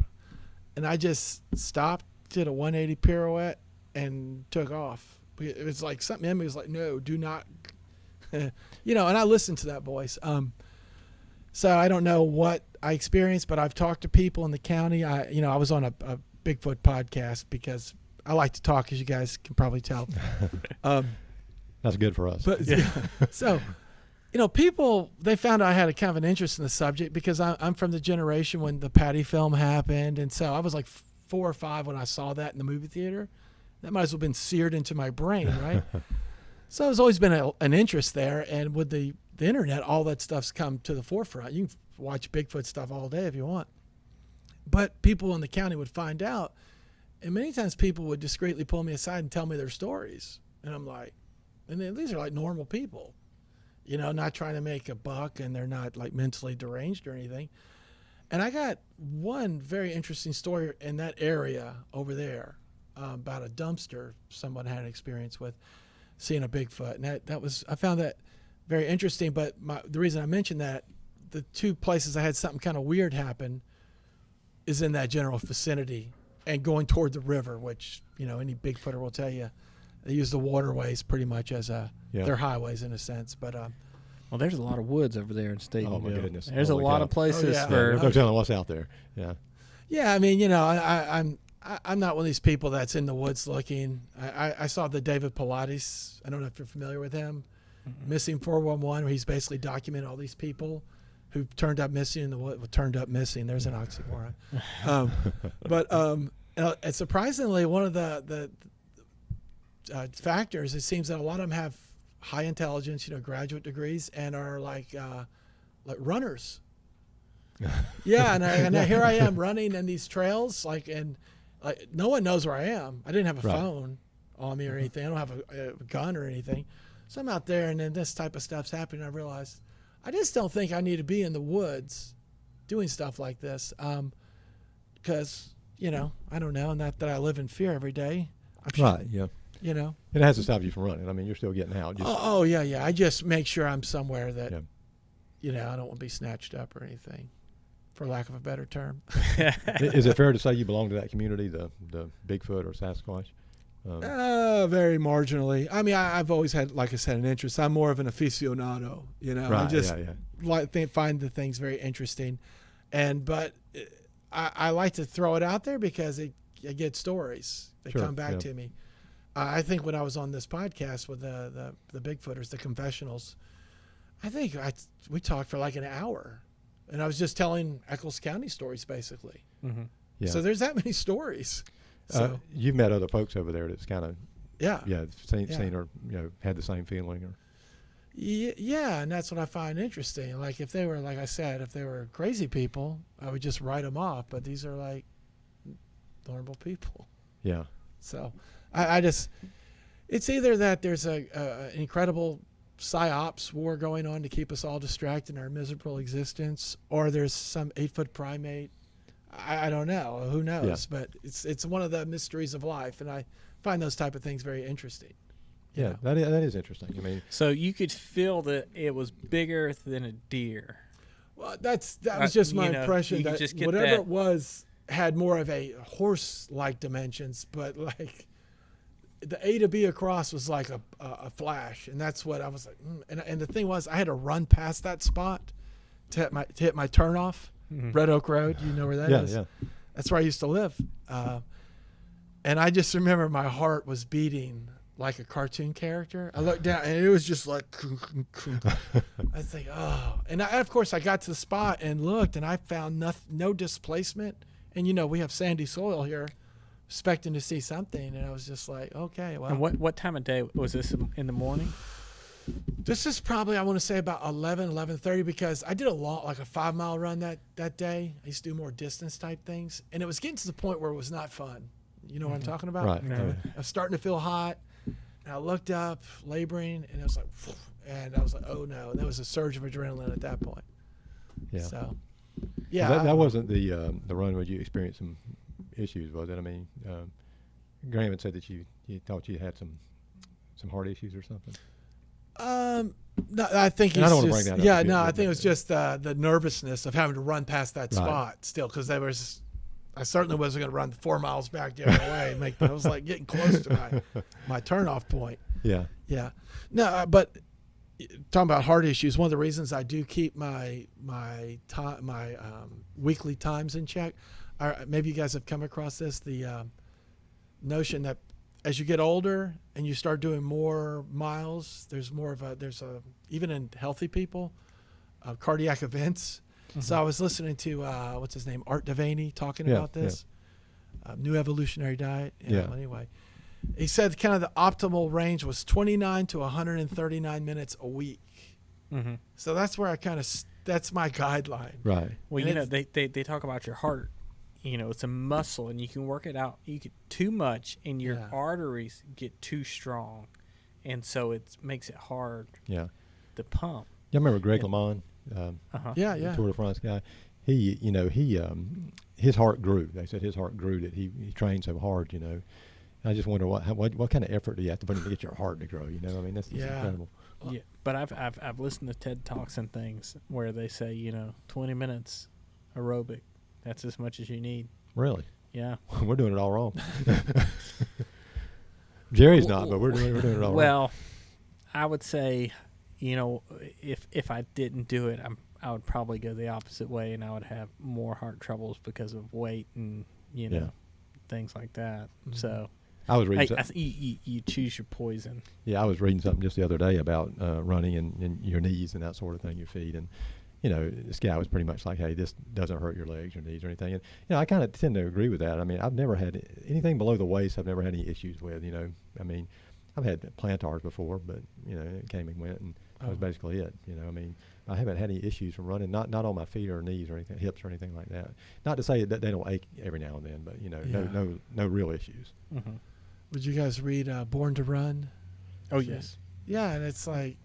And I just stopped, did a 180 pirouette, and took off. It was like something in me was like, no, do not. You know, and I listened to that voice. So I don't know what I experienced, but I've talked to people in the county. I was on a Bigfoot podcast because I like to talk, as you guys can probably tell. That's good for us. But so, you know, people, they found out I had a kind of an interest in the subject because I'm from the generation when the Patty film happened. And so I was like 4 or 5 when I saw that in the movie theater. That might as well have been seared into my brain, right? So there's always been an interest there. And with the internet, all that stuff's come to the forefront. You can watch Bigfoot stuff all day if you want. But people in the county would find out. And many times people would discreetly pull me aside and tell me their stories. And I'm like, and these are like normal people, you know, not trying to make a buck, and they're not like mentally deranged or anything. And I got one very interesting story in that area over there about a dumpster someone had an experience with seeing a Bigfoot. And I found that very interesting. But the reason I mentioned that, the 2 places I had something kind of weird happen is in that general vicinity and going toward the river, which, you know, any Bigfooter will tell you, they use the waterways pretty much as their highways in a sense. But well, there's a lot of woods over there in Stephenville. Oh my goodness! There's a lot of places for. There's no telling what's out there. Yeah. Yeah, I mean, you know, I'm not one of these people that's in the woods looking. I saw the David Pilates. I don't know if you're familiar with him. Mm-hmm. Missing 411, where he's basically documented all these people who turned up missing in the wood. Turned up missing. There's an oxymoron. And surprisingly, one of the factors, it seems that a lot of them have high intelligence, you know, graduate degrees, and are like runners. Yeah, and here I am running in these trails, and no one knows where I am. I didn't have a phone on me or anything. I don't have a gun or anything. So I'm out there, and then this type of stuff's happening. I realized I just don't think I need to be in the woods doing stuff like this, because, you know, I don't know, and that I live in fear every day. Yeah. You know, it hasn't stopped you from running. I mean, you're still getting out. Yeah. I just make sure I'm somewhere that, you know, I don't want to be snatched up or anything, for lack of a better term. Is it fair to say you belong to that community, the Bigfoot or Sasquatch? Very marginally. I mean, I've always had, like I said, an interest. I'm more of an aficionado. You know, I just find the things very interesting, but I like to throw it out there because I get stories that come back to me. I think when I was on this podcast with the Bigfooters, the confessionals, I think we talked for like an hour, and I was just telling Eccles County stories basically. Mm-hmm. Yeah. So there's that many stories. So you've met other folks over there that's kind of seen or, you know, had the same feeling or. Yeah, and that's what I find interesting. Like if they were, like I said, if they were crazy people, I would just write them off. But these are like normal people. Yeah. So I just, it's either that there's an incredible psyops war going on to keep us all distracted in our miserable existence, or there's some 8-foot primate. I don't know. Who knows? Yeah. But it's one of the mysteries of life, and I find those type of things very interesting. Yeah, that is interesting. I mean, so you could feel that it was bigger than a deer. Well, that was just my impression. That whatever it was had more of a horse-like dimensions, but like the A to B across was like a flash, and that's what I was like. And the thing was, I had to run past that spot to hit my turnoff. Mm-hmm. Red Oak Road, you know where that is? Yeah. That's where I used to live. And I just remember my heart was beating like a cartoon character. I looked down, and it was just like, I think, oh. And of course, I got to the spot and looked, and I found no displacement. And, you know, we have sandy soil here, expecting to see something. And I was just like, okay, well. And what time of day was this, in the morning? This is probably, I want to say about 11:30, because I did a 5-mile run that day. I used to do more distance type things, and it was getting to the point where it was not fun. You know what I'm talking about? Right. I was starting to feel hot, and I looked up, laboring, and I was like, and I was like, oh no. And there was a surge of adrenaline at that point. Yeah. So, yeah. That wasn't the run where you experienced some issues, was it? I mean, Graham had said that you thought you had some heart issues or something. No, I think And I he's don't wanna just, bring that up yeah, again, no, I but- think it was just the nervousness of having to run past that Right. spot still, because I certainly wasn't going to run 4 miles back the other way. I was like getting close to my turnoff point. Yeah. Yeah, no, but talking about heart issues, one of the reasons I do keep my weekly times in check. Maybe you guys have come across this, the notion that as you get older and you start doing more miles, there's even in healthy people, cardiac events. Mm-hmm. So I was listening to what's his name, Art Devaney, talking about this new evolutionary diet. Anyway, he said kind of the optimal range was 29 to 139 minutes a week. Mm-hmm. So that's where that's my guideline. Right. Well, they talk about your heart. It's a muscle, and you can work it out. You get too much, and your arteries get too strong, and so it makes it hard. Yeah. To pump. You remember Greg LeMond? Yeah. Tour de France guy. He his heart grew. They said his heart grew that he trained so hard. I just wonder what kind of effort do you have to put in to get your heart to grow? I mean, that's incredible. Yeah, but I've listened to TED Talks and things where they say 20 minutes aerobic. That's as much as you need. Really? Yeah. We're doing it all wrong. Jerry's not, but we're doing it all wrong. Well, I would say, if I didn't do it, I would probably go the opposite way, and I would have more heart troubles because of weight and things like that. Mm-hmm. So I was reading. You choose your poison. Yeah, I was reading something just the other day about running and your knees and that sort of thing, your feet, and this guy was pretty much like, hey, this doesn't hurt your legs or knees or anything. And I kind of tend to agree with that. I mean, I've never had anything below the waist. I've never had any issues with. I mean, I've had plantars before, but it came and went, and that was basically it. I mean, I haven't had any issues from running, not on my feet or knees or anything, hips or anything like that. Not to say that they don't ache every now and then, but no real issues. Mm-hmm. Would you guys read Born to Run? Oh yes. Yeah, and it's like,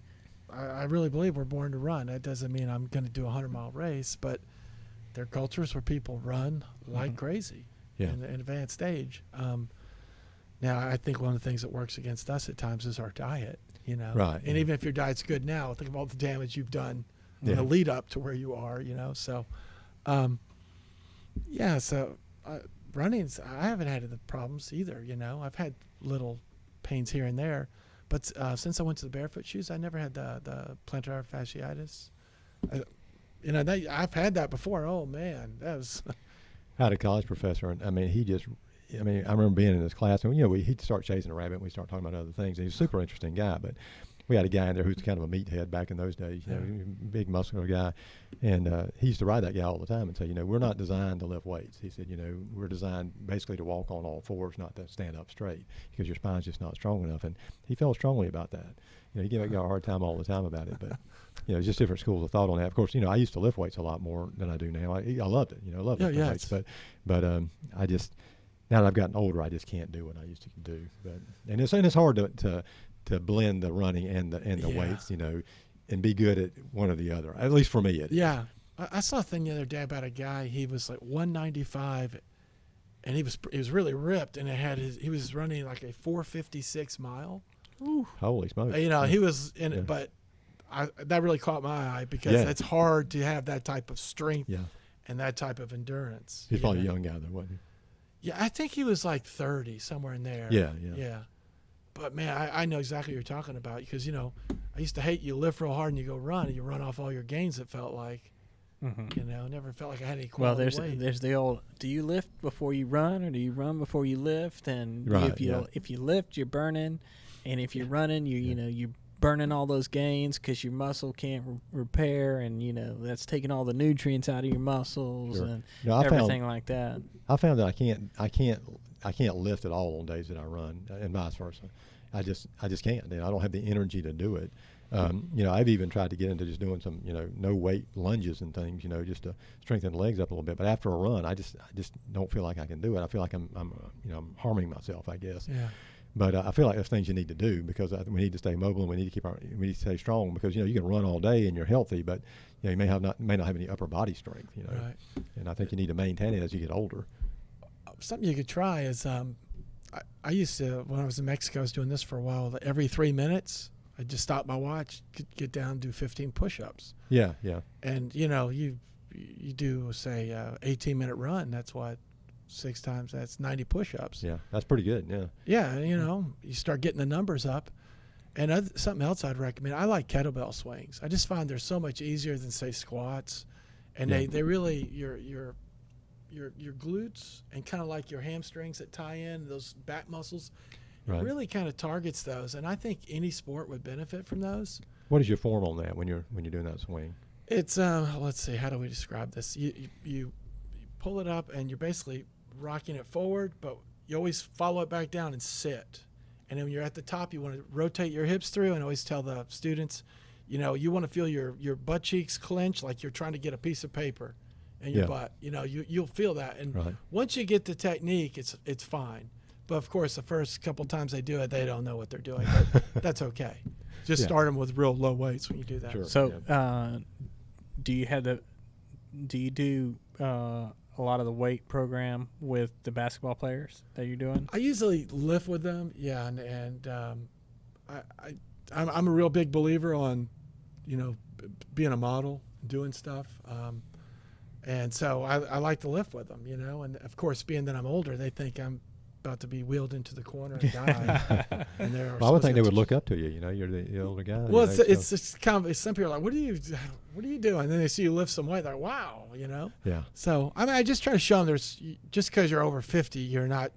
I really believe we're born to run. That doesn't mean I'm going to do a 100-mile race, but there are cultures where people run like crazy in an advanced age. Now, I think one of the things that works against us at times is our diet, Right. And even if your diet's good now, think of all the damage you've done in the lead up to where you are, So, running, I haven't had the problems either, I've had little pains here and there. But since I went to the barefoot shoes, I never had the plantar fasciitis. I've had that before. Oh man, that was. I had a college professor, and I mean, I remember being in his class, and he'd start chasing a rabbit, and we start talking about other things. And he's a super interesting guy, but we had a guy in there who's kind of a meathead back in those days, big muscular guy, and he used to ride that guy all the time and say, we're not designed to lift weights. He said, we're designed basically to walk on all fours, not to stand up straight, because your spine's just not strong enough. And he felt strongly about that. He gave that guy a hard time all the time about it, but it's just different schools of thought on that. Of course, I used to lift weights a lot more than I do now. I loved it, I love lifting weights, but I just, now that I've gotten older, I just can't do what I used to do. But and it's hard to blend the running and the weights, and be good at one or the other. At least for me, it is. Yeah. I saw a thing the other day about a guy. He was like 195, and he was really ripped, and he was running like a 4:56 mile. Ooh. Holy smokes! He was in it, but that really caught my eye because it's hard to have that type of strength and that type of endurance. He's probably a young guy, though, wasn't he? Yeah, I think he was like 30, somewhere in there. Yeah. But man, I know exactly what you're talking about because I used to hate you lift real hard and you go run and you run off all your gains. It felt like, never felt like I had any quality weight. There's the old: do you lift before you run, or do you run before you lift? And if you lift, you're burning, and if you're running, you're burning all those gains because your muscle can't repair, and that's taking all the nutrients out of your muscles and everything like that. I found that I can't lift at all on days that I run, and vice versa. I just can't. I don't have the energy to do it. I've even tried to get into just doing some no weight lunges and things, just to strengthen the legs up a little bit. But after a run, I just don't feel like I can do it. I feel like I'm harming myself, I guess. Yeah. But I feel like there's things you need to do because we need to stay mobile and we need to stay strong because you can run all day and you're healthy, but you may not have any upper body strength. Right. And I think you need to maintain it as you get older. Something you could try is I used to, when I was in Mexico, I was doing this for a while. Every 3 minutes, I'd just stop my watch, get down, do 15 push-ups. Yeah, yeah. And you do say 18-minute run. That's what 6 times. That's 90 push-ups. Yeah, that's pretty good. Yeah. Yeah, you start getting the numbers up. And something else I'd recommend. I like kettlebell swings. I just find they're so much easier than say squats, and they really your glutes and kind of like your hamstrings that tie in those back muscles. It really kind of targets those, and I think any sport would benefit from those. What is your form on that when you're doing that swing? It's let's see, how do we describe this? You pull it up and you're basically rocking it forward, but you always follow it back down and sit. And then when you're at the top, you want to rotate your hips through, and I always tell the students, you want to feel your butt cheeks clench like you're trying to get a piece of paper in your butt. You'll feel that, and once you get the technique, it's fine. But of course, the first couple times they do it, they don't know what they're doing. But that's okay. Just start them with real low weights when you do that. Sure. So, do you do a lot of the weight program with the basketball players that you're doing? I usually lift with them, and I'm a real big believer on, being a model, doing stuff, and so I like to lift with them, and of course, being that I'm older, they think I'm about to be wheeled into the corner and die. And I would think they would look up to you. You're the older guy. Well, it's just kind of, some people are like, what are you doing? And then they see you lift some weight, they're like, wow, Yeah. So I just try to show them just because you're over 50, you're not,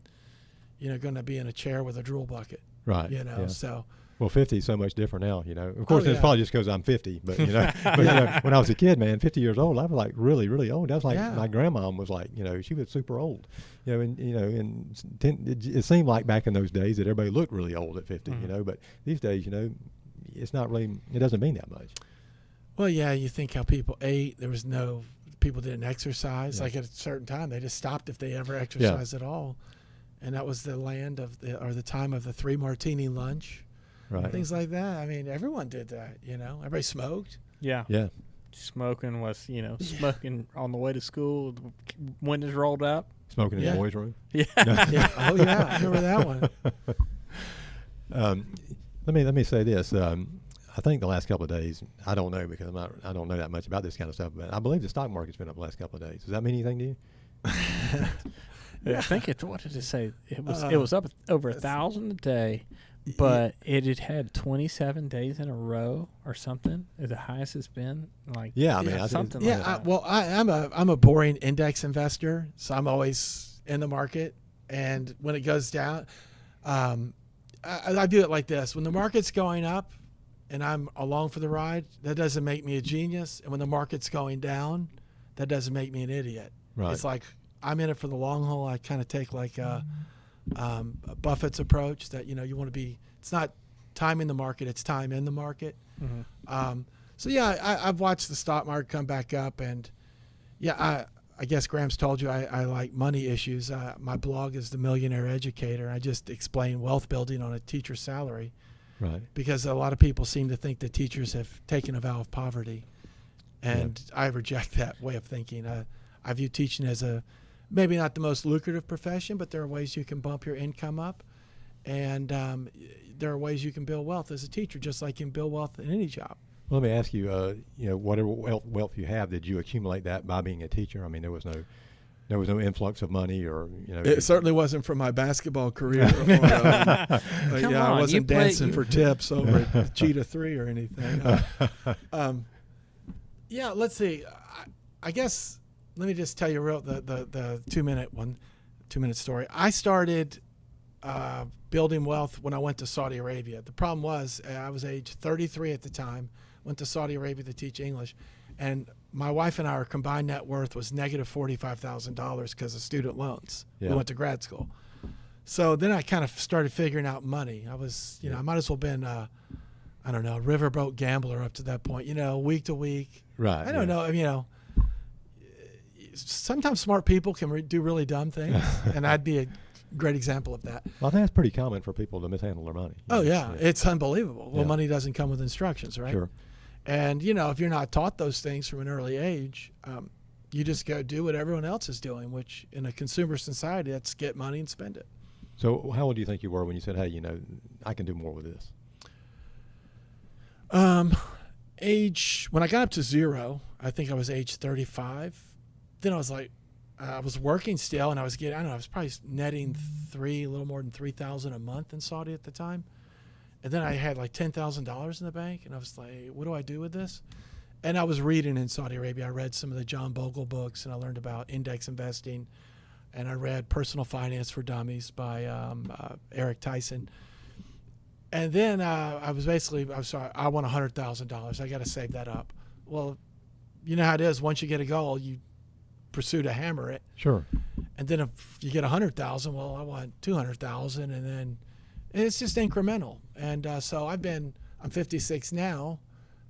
going to be in a chair with a drool bucket. Right. Yeah. So. Well, 50 is so much different now, Of course, it's probably just because I'm 50. But, when I was a kid, man, 50 years old, I was like really, really old. That was like my grandma was like, she was super old. It seemed like back in those days that everybody looked really old at 50, But these days, it's not really, it doesn't mean that much. Well, yeah, you think how people ate. People didn't exercise. Like at a certain time, they just stopped if they ever exercised at all. And that was the land the time of the 3 martini lunch. Right. Things like that. I mean, everyone did that, Everybody smoked. Yeah. Yeah. Smoking was, smoking on the way to school, windows rolled up. Smoking in the boys' room? Yeah. Yeah. Oh, yeah. I remember that one. Let me say this. I think the last couple of days, I don't know because I don't know that much about this kind of stuff, but I believe the stock market's been up the last couple of days. Does that mean anything to you? I think what did it say? It was up over 1,000 a day. But it had 27 days in a row or something. The highest it's been. Something like that. I'm a boring index investor, so I'm always in the market. And when it goes down, I view it like this: when the market's going up, and I'm along for the ride, that doesn't make me a genius. And when the market's going down, that doesn't make me an idiot. Right. It's like I'm in it for the long haul. I kind of take like Buffett's approach that you want to be. It's not time in the market; it's time in the market. Mm-hmm. I've watched the stock market come back up, and I guess Graham's told you I like money issues. My blog is The Millionaire Educator. I just explain wealth building on a teacher's salary, right? Because a lot of people seem to think that teachers have taken a vow of poverty, and I reject that way of thinking. I view teaching as maybe not the most lucrative profession, but there are ways you can bump your income up, and there are ways you can build wealth as a teacher, just like you can build wealth in any job. Well, let me ask you, whatever wealth you have, did you accumulate that by being a teacher? I mean, there was no influx of money, or It certainly wasn't from my basketball career. I wasn't dancing for tips over at Cheetah 3 or anything. Let's see. I guess. Let me just tell you the 2-minute story. I started building wealth when I went to Saudi Arabia. The problem was I was age 33 at the time, went to Saudi Arabia to teach English, and my wife and our combined net worth was negative $45,000 because of student loans. Yeah. We went to grad school. So then I kind of started figuring out money. I was, I might as well been, a riverboat gambler up to that point, week to week. Right. I don't know, sometimes smart people can do really dumb things, and I'd be a great example of that. Well, I think that's pretty common for people to mishandle their money. It's unbelievable. Well, money doesn't come with instructions, right? Sure. And, if you're not taught those things from an early age, you just go do what everyone else is doing, which in a consumer society, that's get money and spend it. So how old do you think you were when you said, hey, I can do more with this? When I got up to 0, I think I was age 35. Then I was like, I was working still, and I was getting, I don't know, I was probably netting a little more than $3,000 a month in Saudi at the time. And then I had like $10,000 in the bank, and I was like, what do I do with this? And I was reading in Saudi Arabia. I read some of the John Bogle books, and I learned about index investing. And I read Personal Finance for Dummies by Eric Tyson. And then I was sorry, I want $100,000. I got to save that up. Well, you know how it is. Once you get a goal, you pursue to hammer it. Sure. And then if you get 100,000, well, I want 200,000, and then it's just incremental. And so I'm 56 now.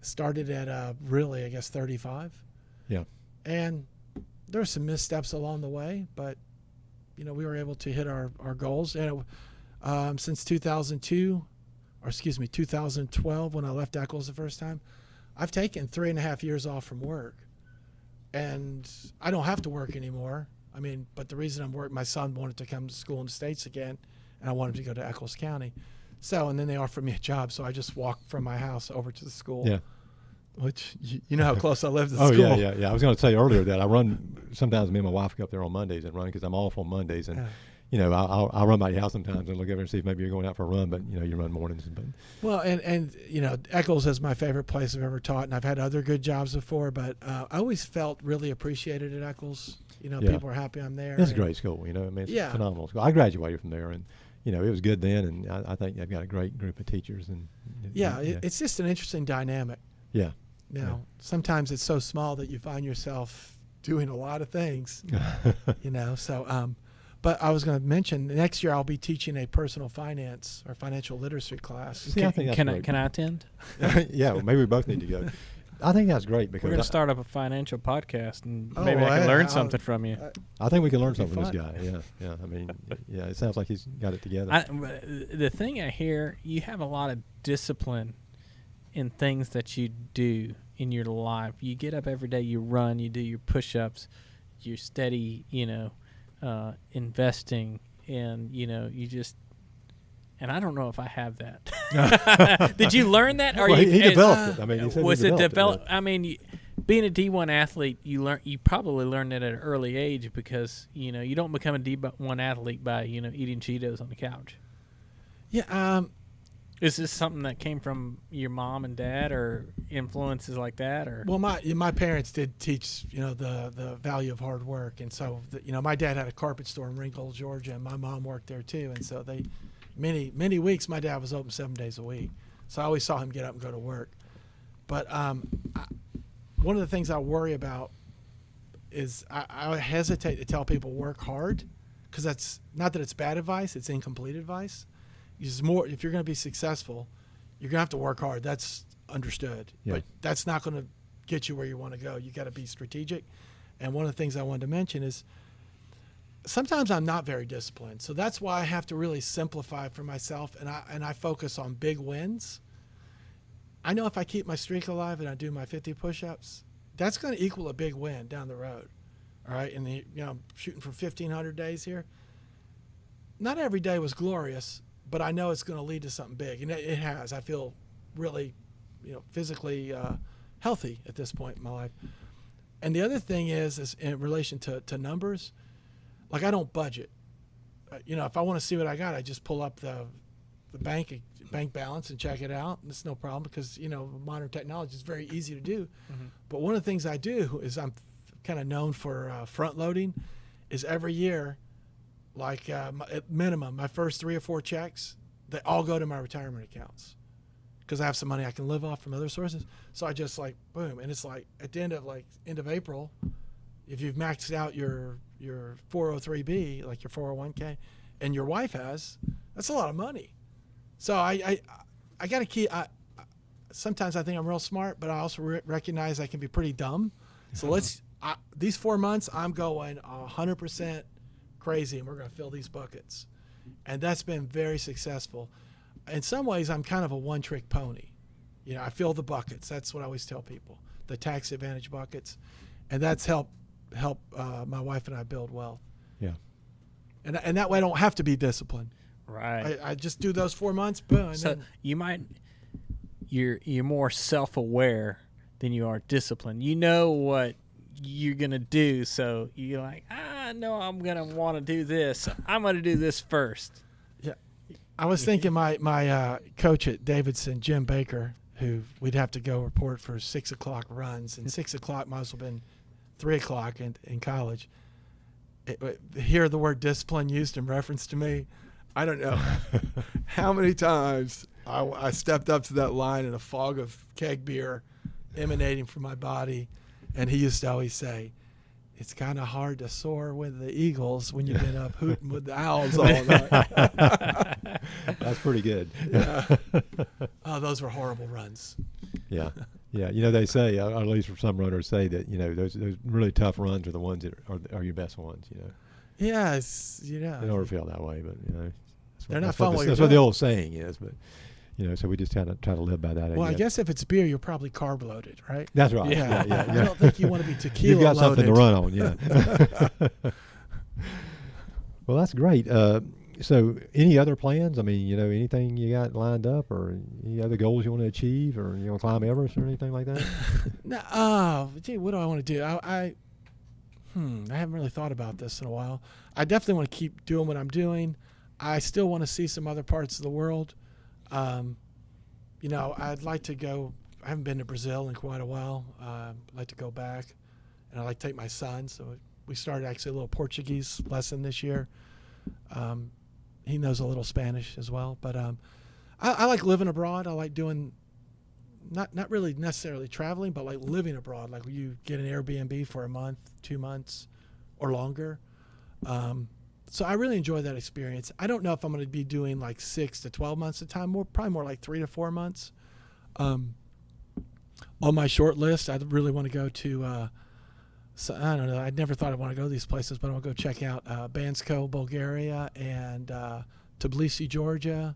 Started at really, I guess, 35. Yeah. And there were some missteps along the way, but we were able to hit our goals. And since 2012, when I left Eccles the first time, I've taken 3.5 years off from work. And I don't have to work anymore. I mean, but the reason I'm working, my son wanted to come to school in the States again, and I wanted to go to Eccles County. So, and then they offered me a job, so I just walked from my house over to the school. Yeah. Which, you know how close I live to the school. Yeah. I was going to say earlier that I run, sometimes me and my wife go up there on Mondays and run because I'm off on Mondays. And, I'll run by your house sometimes and look over and see if maybe you're going out for a run, but, you run mornings. But. Well, and Eccles is my favorite place I've ever taught, and I've had other good jobs before, but I always felt really appreciated at Eccles. People are happy I'm there. It's a great school, I mean, it's a phenomenal school. I graduated from there, and, it was good then, and I think they've got a great group of teachers. And it's just an interesting dynamic. Yeah. Sometimes it's so small that you find yourself doing a lot of things, so, but I was going to mention next year I'll be teaching a personal finance or financial literacy class. See, I think that's great. Can I attend? Yeah, well, maybe we both need to go. I think that's great because we're going to start up a financial podcast, and Oh, maybe I can yeah, learn something from you. I think we can learn something It'd from be this guy. Yeah. I mean, it sounds like he's got it together. The thing I hear, you have a lot of discipline in things that you do in your life. You get up every day, you run, you do your push-ups, you're steady, investing, and you just. And I don't know if I have that. Did you learn that? Or he developed it. I mean, he said was he it developed it. I mean, being a D1 athlete, you probably learned it at an early age because you don't become a D1 athlete by eating Cheetos on the couch. Yeah. Is this something that came from your mom and dad, or influences like that, or? Well, my parents did teach the value of hard work, and so my dad had a carpet store in Ringgold, Georgia, and my mom worked there too, and so they. Many weeks my dad was open 7 days a week, so I always saw him get up and go to work. But one of the things I worry about is I hesitate to tell people work hard, because that's not that it's bad advice, it's incomplete advice. It's more, if you're going to be successful, you're going to have to work hard. That's understood, but that's not going to get you where you want to go. You got to be strategic. And one of the things I wanted to mention is, sometimes I'm not very disciplined, so that's why I have to really simplify for myself, and I focus on big wins. I know if I keep my streak alive and I do my 50 push-ups, that's going to equal a big win down the road. All right, and I'm shooting for 1,500 days here. Not every day was glorious, but I know it's going to lead to something big, and it has. I feel really, physically healthy at this point in my life. And the other thing is in relation to numbers. Like, I don't budget. If I want to see what I got, I just pull up the bank balance and check it out. And it's no problem because, modern technology is very easy to do. Mm-hmm. But one of the things I do is I'm kind of known for front loading is every year, like at minimum, my first 3 or 4 checks, they all go to my retirement accounts because I have some money I can live off from other sources. So I just boom. And it's like at the end of April, if you've maxed out your 403B, like your 401k, and your wife has, that's a lot of money. So I got to keep. Sometimes I think I'm real smart, but I also recognize I can be pretty dumb. So these 4 months, I'm going 100% crazy, and we're going to fill these buckets, and that's been very successful. In some ways, I'm kind of a one-trick pony. I fill the buckets. That's what I always tell people, the tax advantage buckets, and that's helped my wife and I build wealth. Yeah. And that way I don't have to be disciplined. Right. I just do those 4 months, boom. And So then, you're more self-aware than you are disciplined. You know what you're gonna do, so you're like, no, I'm gonna want to do this. I'm gonna do this first. yeah. I was thinking my coach at Davidson, Jim Baker, who we'd have to go report for 6 o'clock runs, and 6 o'clock might as well have been 3 o'clock in college. Hear the word discipline used in reference to me. I don't know how many times I stepped up to that line in a fog of keg beer emanating from my body, and he used to always say, it's kind of hard to soar with the eagles when you've been up hooting with the owls all night. That's pretty good. Yeah. Oh, those were horrible runs. Yeah. Yeah. You know, they say, or at least some runners say that, you know, those really tough runs are the ones that are your best ones, you know. Yeah, They don't feel that way, but, you know. They're not fun while you're That's what the old saying is, but, you know, so we just try to live by that. Well, I guess if it's beer, you're probably carb loaded, right? That's right. Yeah. Yeah. I don't think you want to be tequila You've got loaded. something to run on, yeah. Well, that's great. So any other plans? I mean, you know, anything you got lined up or any other goals you want to achieve, or you want to climb Everest or anything like that? No, gee, what do I want to do? I haven't really thought about this in a while. I definitely want to keep doing what I'm doing. I still want to see some other parts of the world. You know, I'd like to go. I haven't been to Brazil in quite a while. I'd like to go back, and I'd like to take my son. So we started actually a little Portuguese lesson this year. He knows a little Spanish as well, but I like living abroad. I like doing not really necessarily traveling, but like living abroad. Like you get an Airbnb for a month, 2 months, or longer. So I really enjoy that experience. I don't know if I'm going to be doing like 6 to 12 months at a time. Probably more like 3 to 4 months. On my short list, I really want to go to. So I don't know. I never thought I'd want to go to these places, but I want to go check out Bansko, Bulgaria, and Tbilisi, Georgia,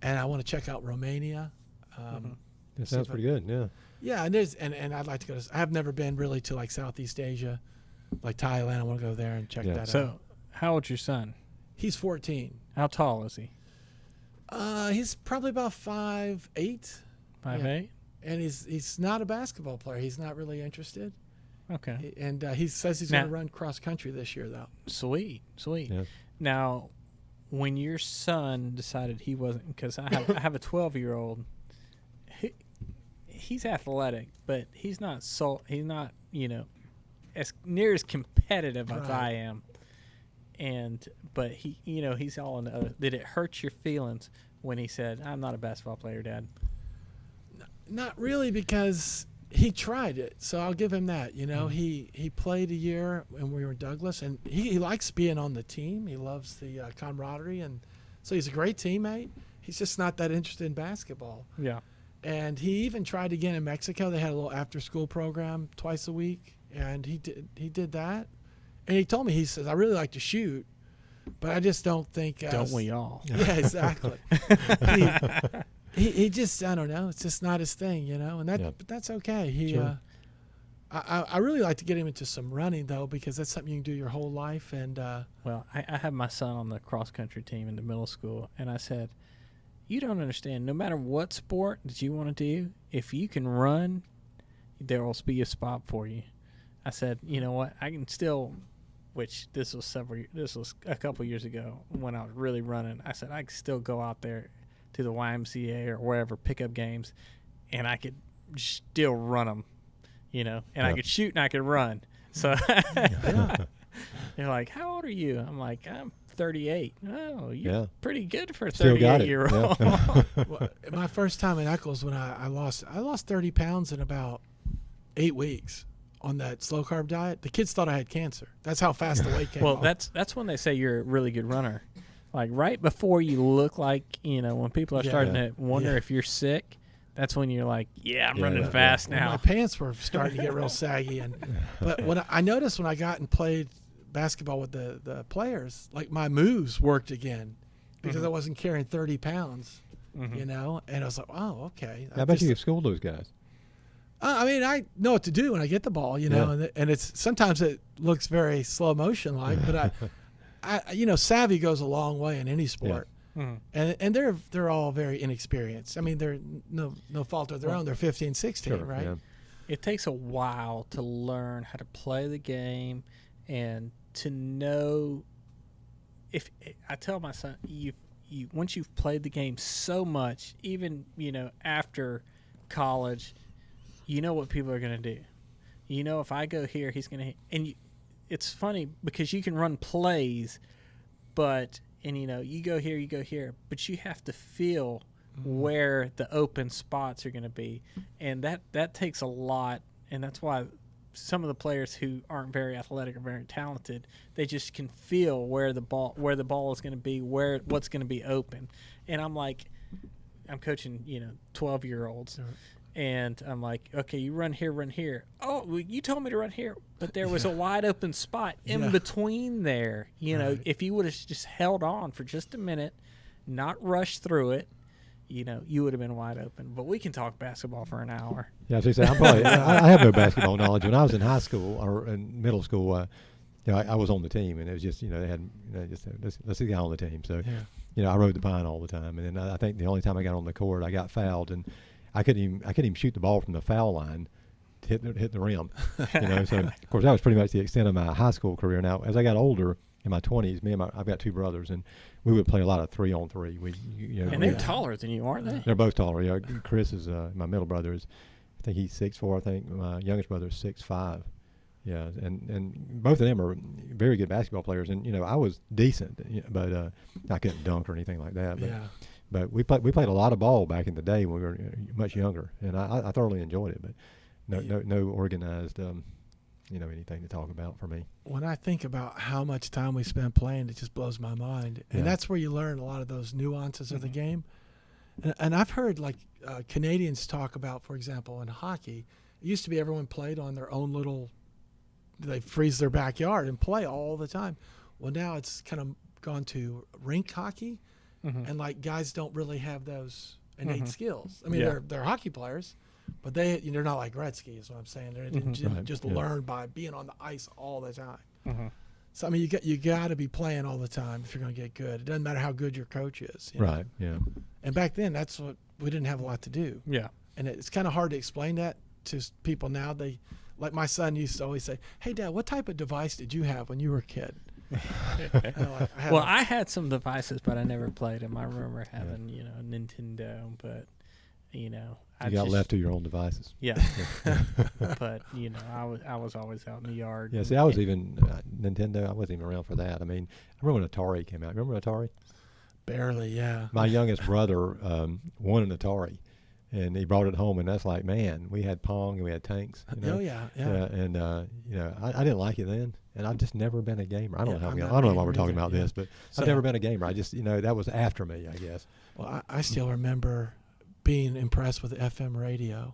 and I want to check out Romania. That sounds pretty good. Yeah. Yeah, and I'd like to go to. I've never been really to like Southeast Asia, like Thailand. I want to go there and check that out. So, how old's your son? He's 14. How tall is he? He's probably about 5'8". 5'8"? And he's not a basketball player. He's not really interested. Okay. And he says he's going to run cross country this year, though. Sweet. Yeah. Now, when your son decided he wasn't, because I have a 12-year-old, he's athletic, but he's not you know, as near as competitive as I am. But he, you know, he's all in the other. Did it hurt your feelings when he said, "I'm not a basketball player, Dad"? Not really, because he tried it, so I'll give him that. You know, he played a year when we were in Douglas, and he likes being on the team. He loves the camaraderie, and so he's a great teammate. He's just not that interested in basketball. Yeah. And he even tried again in Mexico. They had a little after-school program twice a week, and he did that. And he told me, he says, I really like to shoot, but I just don't think. Don't we all? Yeah, exactly. He just, I don't know. It's just not his thing, you know. And but that's okay. Sure. I really like to get him into some running though, because that's something you can do your whole life. And well, I have my son on the cross country team in the middle school, and I said, you don't understand. No matter what sport that you want to do, if you can run, there will be a spot for you. I said, you know what? I can still. Which this was a couple years ago when I was really running. I said I could still go out there to the YMCA or wherever, pick up games, and I could still run them, you know, and I could shoot and I could run. So they're like, how old are you? I'm like, I'm 38. Oh, you're pretty good for a 38-year-old. Yeah. Well, my first time in Eccles, when I lost 30 pounds in about 8 weeks on that slow carb diet. The kids thought I had cancer. That's how fast the weight came off. That's when they say you're a really good runner. Like right before you look like, you know, when people are starting to wonder if you're sick, that's when you're like, I'm running fast now. Well, my pants were starting to get real saggy. But when I noticed when I got and played basketball with the players, like my moves worked again because I wasn't carrying 30 pounds, you know, and I was like, oh, okay. I bet you could school those guys. I mean, I know what to do when I get the ball, you know, and it's sometimes it looks very slow motion like, but savvy goes a long way in any sport. Mm-hmm. And they're all very inexperienced. I mean, they're no fault of their own. They're 15, 16, Sure, right? yeah. It takes a while to learn how to play the game and to know. If I tell my son, you once you've played the game so much, even after college, you know what people are going to do. If I go here, he's going to. And it's funny because you can run plays, but you go here, but you have to feel where the open spots are going to be, and that takes a lot, and that's why some of the players who aren't very athletic or very talented, they just can feel where the ball is going to be, what's going to be open. And I'm coaching 12-year-olds. Right. And I'm like, okay, you run here. Oh, well, you told me to run here, but there was a wide open spot in between there. Right. If you would have just held on for just a minute, not rushed through it, you would have been wide open. But we can talk basketball for an hour. Yeah, I was gonna say, I have no basketball knowledge. When I was in high school or in middle school, I was on the team, and it was just, they had just let's see the guy on the team. So, I rode the pine all the time, and then I think the only time I got on the court, I got fouled, and I couldn't even shoot the ball from the foul line to hit the rim. So of course that was pretty much the extent of my high school career. Now as I got older in my 20s, I've got two brothers, and we would play a lot of 3-on-3. And they're taller than you, aren't they? They're both taller. Yeah, Chris is my middle brother is, I think he's 6'4". I think my youngest brother is 6'5". Yeah, and both of them are very good basketball players, and I was decent, but I couldn't dunk or anything like that. But, But we played a lot of ball back in the day when we were much younger, and I thoroughly enjoyed it. But no organized, anything to talk about for me. When I think about how much time we spend playing, it just blows my mind. And that's where you learn a lot of those nuances of the game. And I've heard Canadians talk about, for example, in hockey, it used to be everyone played on their own little. They freeze their backyard and play all the time. Well, now it's kind of gone to rink hockey. Mm-hmm. And guys don't really have those innate skills. I mean, they're hockey players, but they're not like Gretzky, is what I'm saying. They didn't just learn by being on the ice all the time. Mm-hmm. So I mean, you got to be playing all the time if you're going to get good. It doesn't matter how good your coach is. Right. Yeah. And back then, that's what we didn't have a lot to do. Yeah. And it's kind of hard to explain that to people now. Like my son used to always say, "Hey, Dad, what type of device did you have when you were a kid?" I had some devices, but I never played them. I remember having, a Nintendo, but, you got left to your own devices. Yeah. But, I was always out in the yard. Yeah, see, I was even, Nintendo, I wasn't even around for that. I mean, I remember when Atari came out. Remember Atari? Barely, yeah. My youngest brother won an Atari. And he brought it home, and that's like, man, we had Pong and we had tanks. Oh yeah. And I didn't like it then, and I've just never been a gamer. I don't know why we're talking about this, but I've never been a gamer. I just, that was after me, I guess. Well, I still remember being impressed with the FM radio.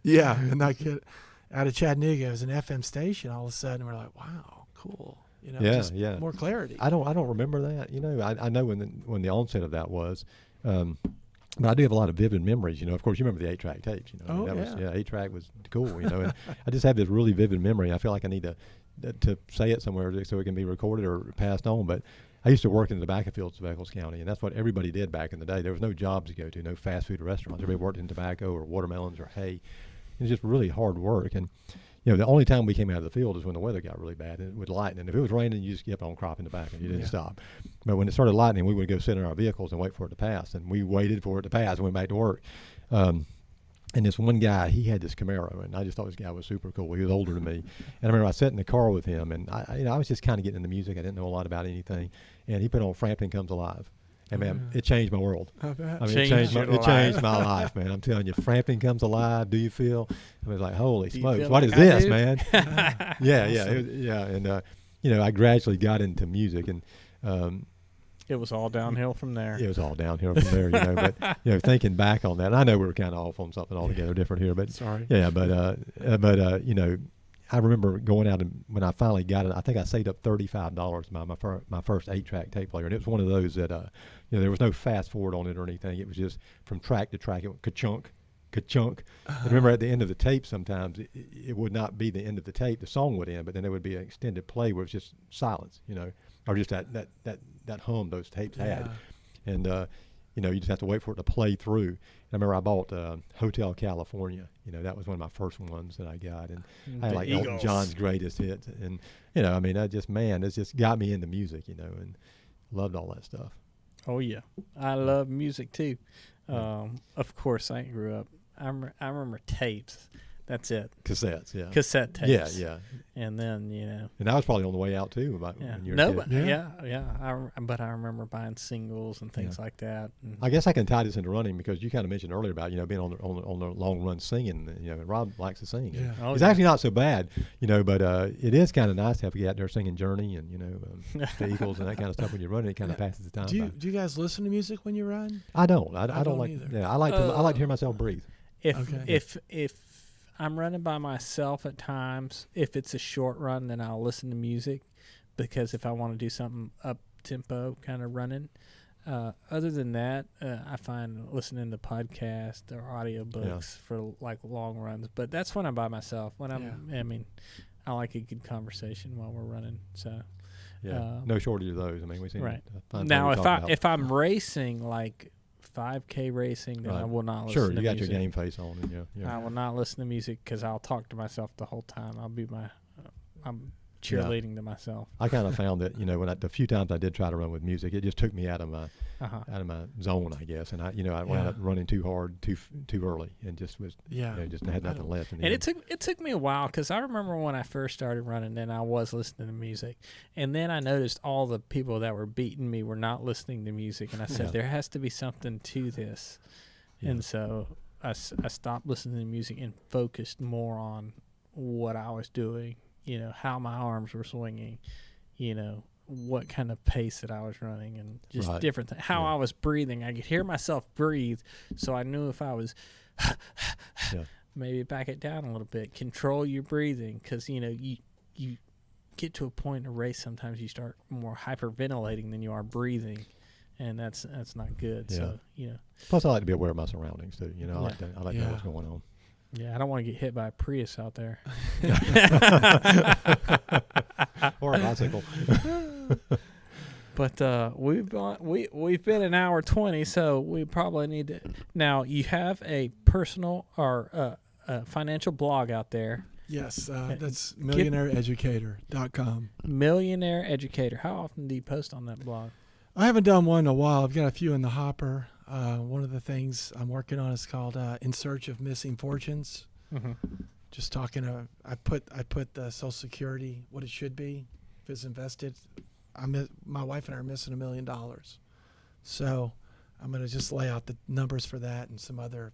Yeah, and that kid out of Chattanooga, it was an FM station. All of a sudden, we're like, wow, cool. More clarity. I don't remember that. I know when the onset of that was. But I do have a lot of vivid memories. Of course, you remember the 8-track tapes. Oh, that yeah. was 8-track was cool. And I just have this really vivid memory. I feel like I need to say it somewhere so it can be recorded or passed on. But I used to work in the tobacco fields of Eccles County, and that's what everybody did back in the day. There was no jobs to go to, no fast food restaurants. Everybody worked in tobacco or watermelons or hay. It was just really hard work. And the only time we came out of the field is when the weather got really bad and with lightning. If it was raining, you just kept on cropping tobacco. You didn't stop. But when it started lightning, we would go sit in our vehicles and wait for it to pass. And we waited for it to pass and went back to work. And this one guy, he had this Camaro, and I just thought this guy was super cool. He was older than me. And I remember I sat in the car with him, and I was just kind of getting into music. I didn't know a lot about anything. And he put on Frampton Comes Alive. And man, it changed my world. I mean, it changed my life, man. I'm telling you, Frampton Comes Alive. Do you feel? I was like, holy smokes, what is this, man? Yeah. And I gradually got into music, and it was all downhill from there. It was all downhill from there, But thinking back on that, and I know we were kind of off on something altogether different here, but sorry. Yeah, but I remember going out, and when I finally got it, I think I saved up $35 to buy my first 8-track tape player, and it was one of those that there was no fast forward on it or anything. It was just from track to track. It went ka-chunk, ka-chunk. And remember, at the end of the tape, sometimes it would not be the end of the tape. The song would end, but then there would be an extended play where it's just silence, or just that hum those tapes had. And, you just have to wait for it to play through. And I remember I bought Hotel California. That was one of my first ones that I got. And I had like Elton John's greatest hits. And, it just got me into music, and loved all that stuff. Oh, yeah. I love music, too. Of course, I grew up. I remember tapes. That's it. Cassettes, yeah. Cassette tapes. Yeah. And then, And I was probably on the way out, too, when you were a kid. But I remember buying singles and things like that. And I guess I can tie this into running because you kind of mentioned earlier about, being on the long run singing. And Rob likes to sing. Yeah. It's actually not so bad, but it is kind of nice to have to get out there singing Journey and, the Eagles and that kind of stuff when you're running. It kind of passes the time by. Do you guys listen to music when you run? I don't. I don't like. either. Yeah, I like to hear myself breathe. If I'm running by myself at times, if it's a short run, then I'll listen to music, because if I want to do something up tempo kind of running. Other than that, I find listening to podcasts or audiobooks for like long runs. But that's when I'm by myself. When I like a good conversation while we're running. So no shortage of those. We seem right to find now if I'm racing like 5K racing, then I will not listen to music. Sure, you got your game face on. And I will not listen to music because I'll talk to myself the whole time. I'm cheerleading to myself. I kind of found that the few times I did try to run with music, it just took me out of my zone, I guess, and I wound up running too hard too early, and just was just had nothing left. And it took me a while, because I remember when I first started running, then I was listening to music, and then I noticed all the people that were beating me were not listening to music, and I said there has to be something to this, and so I stopped listening to music and focused more on what I was doing. How my arms were swinging, what kind of pace that I was running, and just different things. How I was breathing. I could hear myself breathe, so I knew if I was maybe back it down a little bit, control your breathing, because, you get to a point in a race, sometimes you start more hyperventilating than you are breathing, and that's not good. Yeah. So, Plus, I like to be aware of my surroundings, too. I like to know what's going on. Yeah, I don't want to get hit by a Prius out there. Or a bicycle. But we've been an hour 20, so we probably need to. Now, you have a personal or financial blog out there. Yes, that's millionaireeducator.com. Millionaire Educator. How often do you post on that blog? I haven't done one in a while. I've got a few in the hopper. One of the things I'm working on is called In Search of Missing Fortunes. Mm-hmm. Just talking I put the Social Security, what it should be if it's invested. My wife and I are missing $1 million. So I'm going to just lay out the numbers for that and some other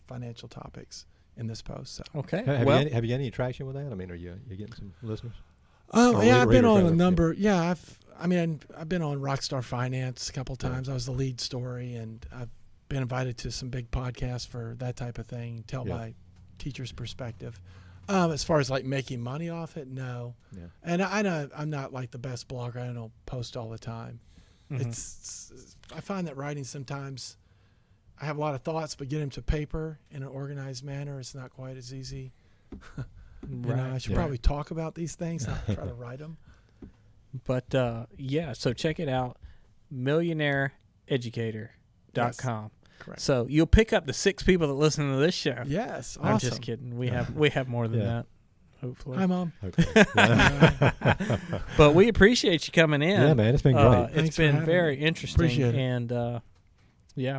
financial topics in this post. So. Okay. Have you any traction with that? Are you getting some listeners? Oh, yeah, I've been on a number. Yeah, I've been on Rockstar Finance a couple times. I was the lead story, and I've been invited to some big podcasts for that type of thing, tell my teacher's perspective. As far as like making money off it, no. Yeah. And I know I'm not like the best blogger. I don't post all the time. Mm-hmm. I find that writing sometimes I have a lot of thoughts, but get them to paper in an organized manner, it's not quite as easy. I should probably talk about these things, not try to write them. But so check it out, millionaireeducator.com. Yes, correct. So you'll pick up the 6 people that listen to this show. Yes, awesome. I'm just kidding. We have more than that. Hopefully. Hi, Mom. But we appreciate you coming in. Yeah, man, it's been great. It's been very interesting. Appreciate it. And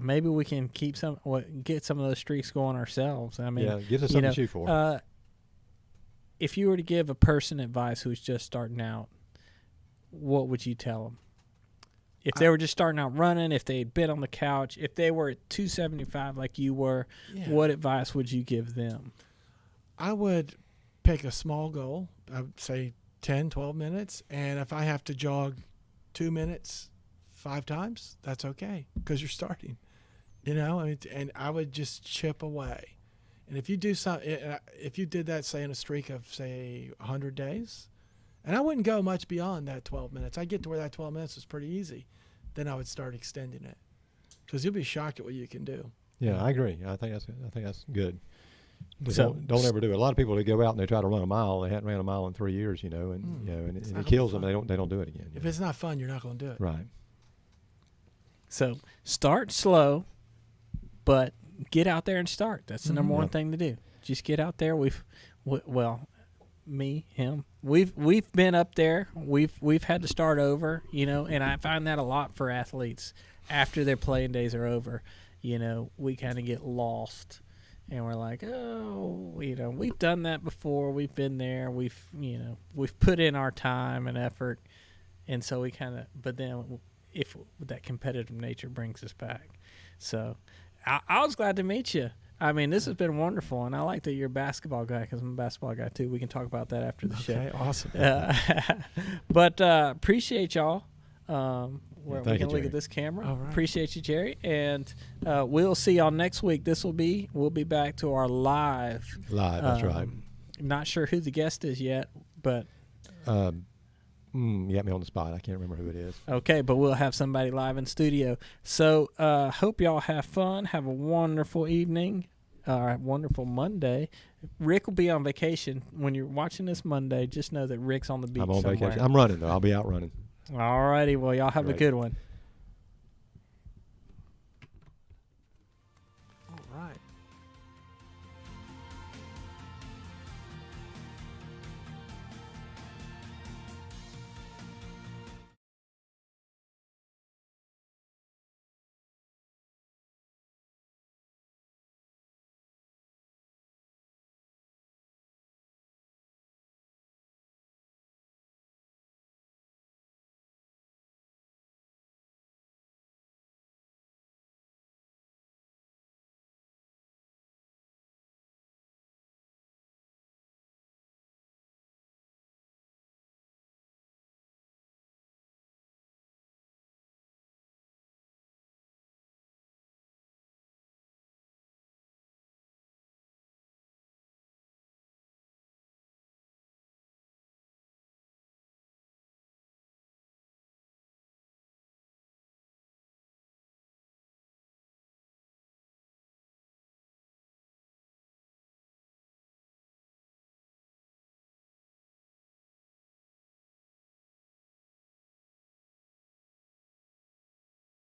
maybe we can get some of those streaks going ourselves. Gives us something to shoot for. If you were to give a person advice who's just starting out, what would you tell them? If they were just starting out running, if they had been on the couch, if they were at 275 like you were, what advice would you give them? I would pick a small goal. I would say 10, 12 minutes. And if I have to jog 2 minutes 5 times, that's okay because you're starting. And I would just chip away. And if you do if you did that, say, in a streak of, say, 100 days, and I wouldn't go much beyond that 12 minutes. I'd get to where that 12 minutes was pretty easy. Then I would start extending it because you'll be shocked at what you can do. Yeah, I agree. I think that's good. Just So- don't ever do it. A lot of people, they go out and they try to run a mile. They hadn't ran a mile in 3 years, and It's and not it kills gonna them. be They don't do it again. If it's not fun, you're not going to do it. Right. So start slow, but get out there and start. That's the number one Yep. thing to do. Just get out there. Me, him, we've been up there. We've had to start over, and I find that a lot for athletes after their playing days are over. We kind of get lost, and we're like, oh, we've done that before. We've been there. We've put in our time and effort, and so we kind of. But then, if that competitive nature brings us back, so I was glad to meet you. I mean, this has been wonderful, and I like that you're a basketball guy because I'm a basketball guy too. We can talk about that after the show. Okay, awesome. But appreciate y'all. We thank you, can look Gerry. at this camera. All right. Appreciate you, Gerry, and we'll see y'all next week. We'll be back to our live. That's right. Not sure who the guest is yet, but You got me on the spot. I can't remember who it is. okay. But we'll have somebody live in studio. So hope y'all have fun. Have a wonderful evening. Wonderful Monday. Rick will be on vacation. When you're watching this Monday, just know that Rick's on the beach I'm on somewhere. vacation. I'm running, though. I'll be out running. All righty. Well, y'all have a Right. good one.